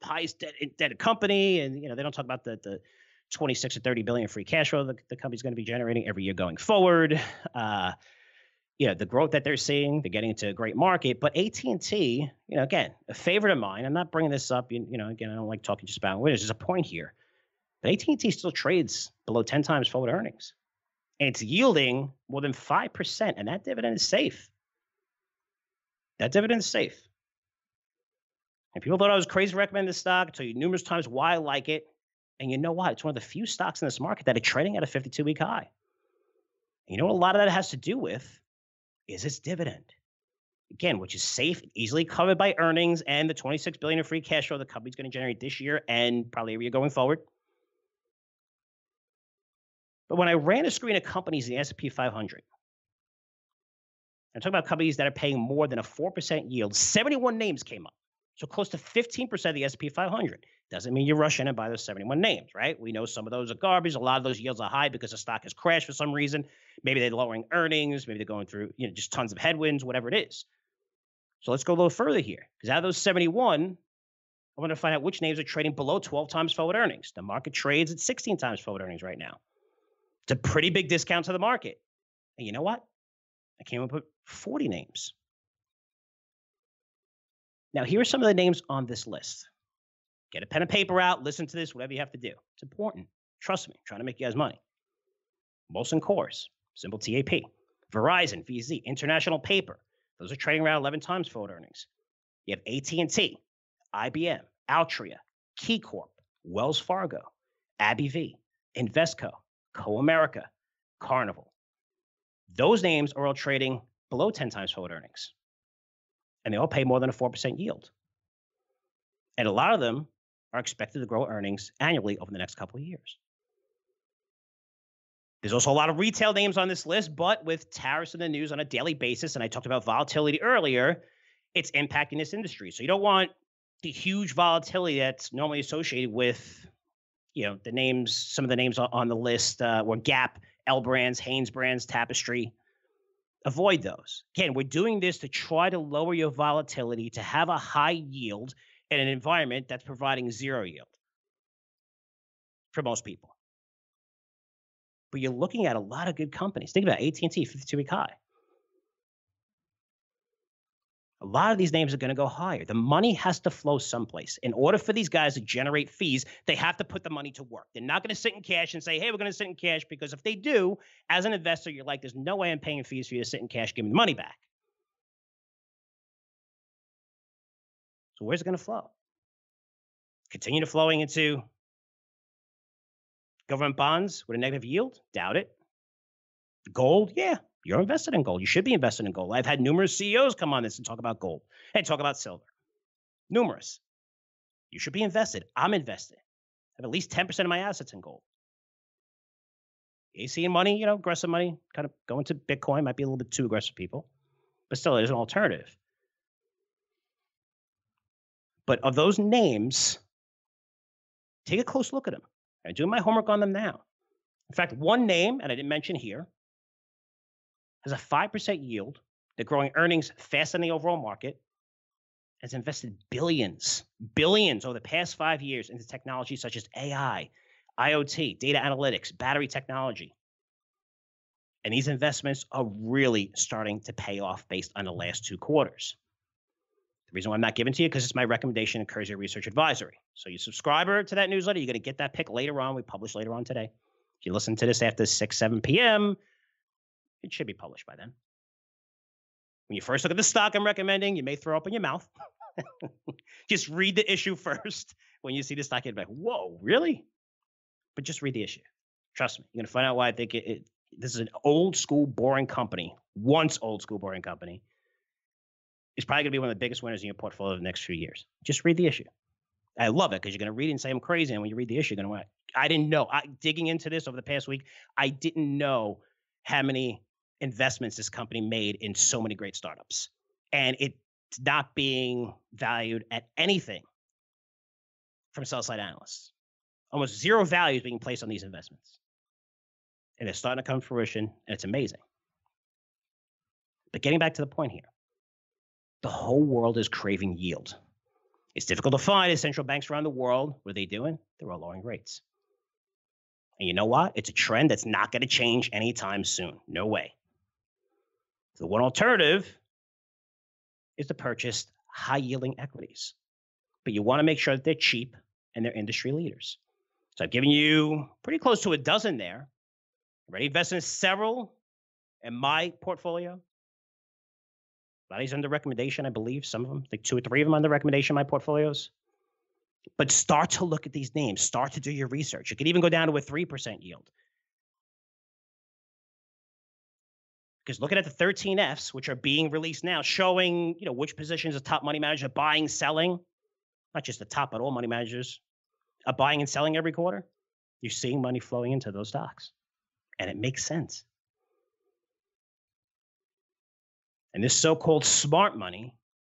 highest debt company, and they don't talk about the 26 to 30 billion free cash flow the company's going to be generating every year going forward. The growth that they're seeing, they're getting into a great market. But AT&T, again, a favorite of mine. I'm not bringing this up. Again, I don't like talking just about winners. There's a point here. But AT&T still trades below 10 times forward earnings. And it's yielding more than 5%. And that dividend is safe. And people thought I was crazy to recommend this stock. I tell you numerous times why I like it. And you know what? It's one of the few stocks in this market that are trading at a 52-week high. And you know what a lot of that has to do with is its dividend. Again, which is safe, easily covered by earnings and the $26 billion in free cash flow the company's going to generate this year and probably every year going forward. But when I ran a screen of companies in the S&P 500, I'm talking about companies that are paying more than a 4% yield. 71 names came up. So close to 15% of the S&P 500. Doesn't mean you rush in and buy those 71 names, right? We know some of those are garbage. A lot of those yields are high because the stock has crashed for some reason. Maybe they're lowering earnings. Maybe they're going through, just tons of headwinds, whatever it is. So let's go a little further here. Because out of those 71, I want to find out which names are trading below 12 times forward earnings. The market trades at 16 times forward earnings right now. It's a pretty big discount to the market. And you know what? I came up with 40 names. Now, here are some of the names on this list. Get a pen and paper out, listen to this, whatever you have to do. It's important. Trust me, I'm trying to make you guys money. Molson Coors, symbol TAP. Verizon, VZ, International Paper. Those are trading around 11 times forward earnings. You have AT&T, IBM, Altria, KeyCorp, Wells Fargo, AbbVie, Invesco, CoAmerica, Carnival. Those names are all trading below 10 times forward earnings. And they all pay more than a 4% yield. And a lot of them are expected to grow earnings annually over the next couple of years. There's also a lot of retail names on this list, but with tariffs in the news on a daily basis, and I talked about volatility earlier, it's impacting this industry. So you don't want the huge volatility that's normally associated with, the names, some of the names on the list were Gap, L Brands, Hanes Brands, Tapestry. Avoid those. Again, we're doing this to try to lower your volatility, to have a high yield in an environment that's providing zero yield for most people. But you're looking at a lot of good companies. Think about AT&T, 52-week high. A lot of these names are going to go higher. The money has to flow someplace. In order for these guys to generate fees, they have to put the money to work. They're not going to sit in cash and say, hey, we're going to sit in cash, because if they do, as an investor, you're like, there's no way I'm paying fees for you to sit in cash, give me the money back. So where's it going to flow? Continue to flowing into government bonds with a negative yield? Doubt it. Gold? Yeah, you're invested in gold. You should be invested in gold. I've had numerous CEOs come on this and talk about gold and talk about silver. Numerous. You should be invested. I'm invested. I have at least 10% of my assets in gold. AC and money, aggressive money, kind of going to Bitcoin might be a little bit too aggressive, people, but still, it is an alternative. But of those names, take a close look at them. I'm doing my homework on them now. In fact, one name, and I didn't mention here, has a 5% yield. They're growing earnings faster than the overall market. Has invested billions over the past 5 years into technology such as AI, IoT, data analytics, battery technology. And these investments are really starting to pay off based on the last 2 quarters. The reason why I'm not giving to you, because it's my recommendation in Curzio Research Advisory. So you subscriber to that newsletter, you're going to get that pick later on. We publish later on today. If you listen to this after 6, 7 p.m., it should be published by then. When you first look at the stock I'm recommending, you may throw up in your mouth. Just read the issue first. When you see the stock, you'll be like, whoa, really? But just read the issue. Trust me. You're going to find out why I think this is an old school, boring company. Once old school, boring company. It's probably going to be one of the biggest winners in your portfolio in the next few years. Just read the issue. I love it because you're going to read it and say I'm crazy. And when you read the issue, you're going to I didn't know. Digging into this over the past week, I didn't know how many investments this company made in so many great startups. And it's not being valued at anything from sell-side analysts. Almost zero value is being placed on these investments. And they're starting to come to fruition, and it's amazing. But getting back to the point here, the whole world is craving yield. It's difficult to find as central banks around the world. What are they doing? They're all lowering rates. And you know what? It's a trend that's not going to change anytime soon. No way. The one alternative is to purchase high-yielding equities. But you want to make sure that they're cheap and they're industry leaders. So I've given you pretty close to a dozen there. Already invested in several in my portfolio. A lot of these under recommendation, I believe. Some of them, like 2 or 3 of them under recommendation in my portfolios. But start to look at these names. Start to do your research. You could even go down to a 3% yield. Because looking at the 13 Fs, which are being released now, showing which positions the top money manager are buying, selling, not just the top, but all money managers are buying and selling every quarter, you're seeing money flowing into those stocks. And it makes sense. And this so-called smart money,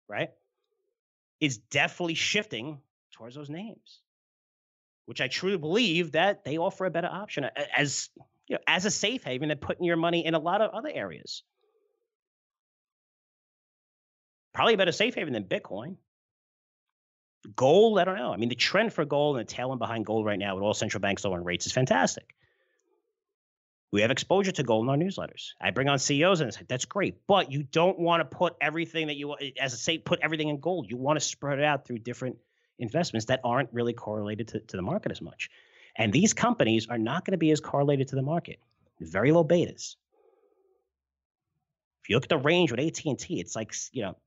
right, is definitely shifting towards those names, which I truly believe that they offer a better option as a safe haven than putting your money in a lot of other areas. Probably a better safe haven than Bitcoin. Gold, I don't know. I mean, the trend for gold and the tailwind behind gold right now with all central banks lowering rates is fantastic. We have exposure to gold in our newsletters. I bring on CEOs and I say, that's great, but you don't want to put everything that you, as I say, put everything in gold. You want to spread it out through different investments that aren't really correlated to the market as much. And these companies are not going to be as correlated to the market. Very low betas. If you look at the range with AT&T, it's like,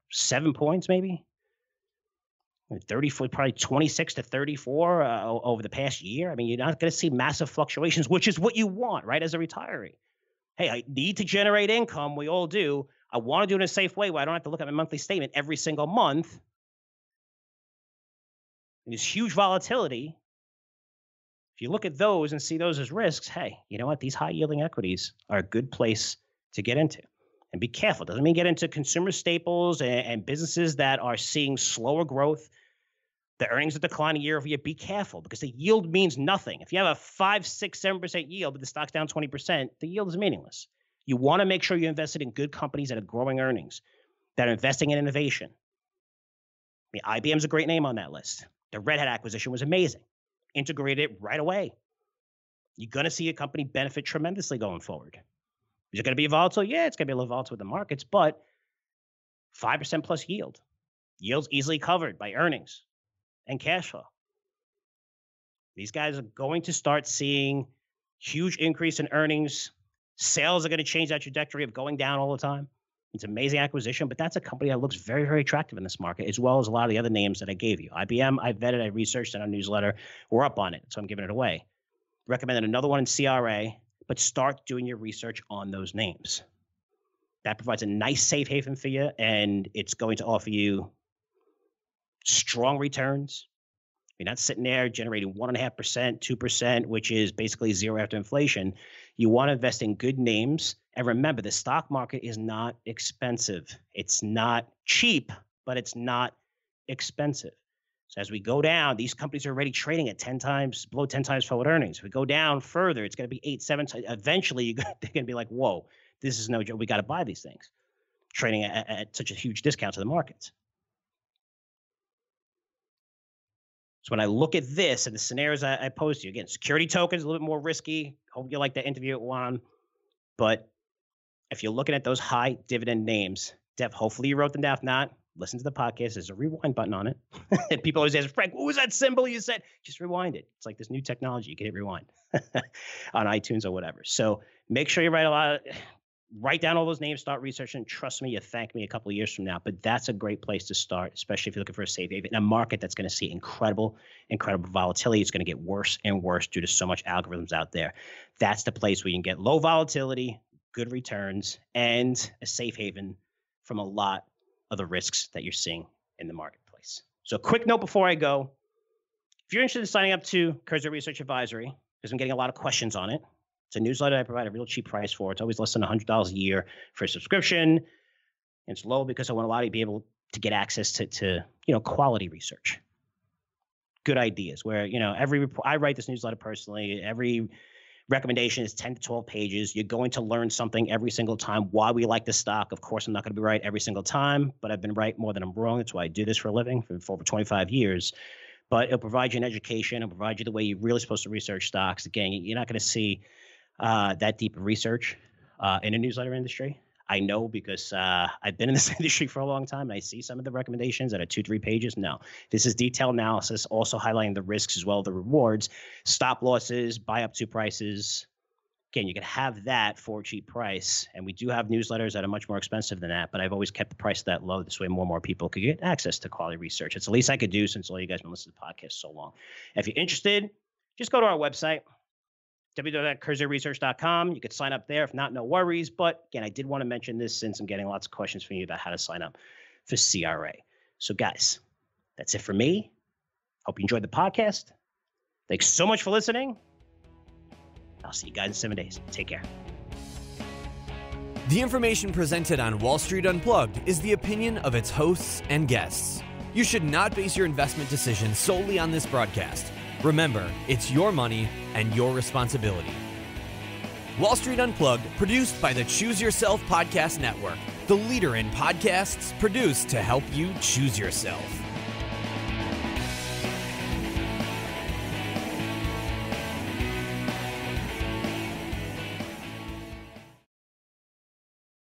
7 points maybe. 34, probably 26 to 34 over the past year. I mean, you're not going to see massive fluctuations, which is what you want, right, as a retiree. Hey, I need to generate income. We all do. I want to do it in a safe way where I don't have to look at my monthly statement every single month. And there's huge volatility. If you look at those and see those as risks, hey, you know what? These high-yielding equities are a good place to get into. And be careful. Doesn't mean get into consumer staples and businesses that are seeing slower growth. The earnings are declining year over year. Be careful because the yield means nothing. If you have a 5, 6, 7% yield, but the stock's down 20%, the yield is meaningless. You want to make sure you're invested in good companies that are growing earnings, that are investing in innovation. I mean, IBM's a great name on that list. The Red Hat acquisition was amazing. Integrated it right away. You're going to see a company benefit tremendously going forward. Is it going to be volatile? Yeah, it's going to be a little volatile with the markets, but 5% plus yield. Yield's easily covered by earnings and cash flow. These guys are going to start seeing huge increase in earnings. Sales are going to change that trajectory of going down all the time. It's an amazing acquisition, but that's a company that looks very, very attractive in this market, as well as a lot of the other names that I gave you. IBM, I vetted, I researched in our newsletter. We're up on it, so I'm giving it away. Recommended another one in CRA, but start doing your research on those names. That provides a nice safe haven for you, and it's going to offer you strong returns. You're not sitting there generating 1.5%, 2%, which is basically zero after inflation. You want to invest in good names. And remember, the stock market is not expensive. It's not cheap, but it's not expensive. So as we go down, these companies are already trading at 10 times, below 10 times forward earnings. If we go down further, it's going to be 8, 7 times. Eventually, they're going to be like, whoa, this is no joke. We got to buy these things. Trading at such a huge discount to the markets. So when I look at this and the scenarios I posed to you, again, security tokens, a little bit more risky. Hope you like that interview at Juan. But if you're looking at those high dividend names, Dev, hopefully you wrote them down. If not, listen to the podcast. There's a rewind button on it. And people always ask, Frank, what was that symbol you said? Just rewind it. It's like this new technology. You can hit rewind on iTunes or whatever. So make sure you write down all those names, start researching. Trust me, you thank me a couple of years from now. But that's a great place to start, especially if you're looking for a safe haven in a market that's going to see incredible volatility. It's going to get worse and worse due to so much algorithms out there. That's the place where you can get low volatility, good returns, and a safe haven from a lot of the risks that you're seeing in the marketplace. So quick note before I go, if you're interested in signing up to Curzio Research Advisory, because I'm getting a lot of questions on it, it's a newsletter I provide a real cheap price for. It's always less than $100 a year for a subscription. And it's low because I want a lot of you to be able to get access to quality research, good ideas where, I write this newsletter personally. Every recommendation is 10 to 12 pages. You're going to learn something every single time why we like the stock. Of course, I'm not going to be right every single time, but I've been right more than I'm wrong. That's why I do this for a living for over 25 years. But it'll provide you an education. It'll provide you the way you're really supposed to research stocks. Again, you're not going to see that deep of research in a newsletter industry. I know because I've been in this industry for a long time, and I see some of the recommendations that are 2-3 pages. No, this is detailed analysis, also highlighting the risks as well as the rewards, stop losses, buy up to prices. Again, you can have that for a cheap price, and we do have newsletters that are much more expensive than that, but I've always kept the price that low. This way more and more people could get access to quality research. It's the least I could do since all you guys have been listening to the podcast so long. If you're interested, just go to our website, www.curzioresearch.com. You could sign up there. If not, no worries. But again, I did want to mention this since I'm getting lots of questions from you about how to sign up for CRA. So guys, that's it for me. Hope you enjoyed the podcast. Thanks so much for listening. I'll see you guys in 7 days. Take care. The information presented on Wall Street Unplugged is the opinion of its hosts and guests. You should not base your investment decisions solely on this broadcast. Remember, it's your money and your responsibility. Wall Street Unplugged, produced by the Choose Yourself Podcast Network, the leader in podcasts produced to help you choose yourself.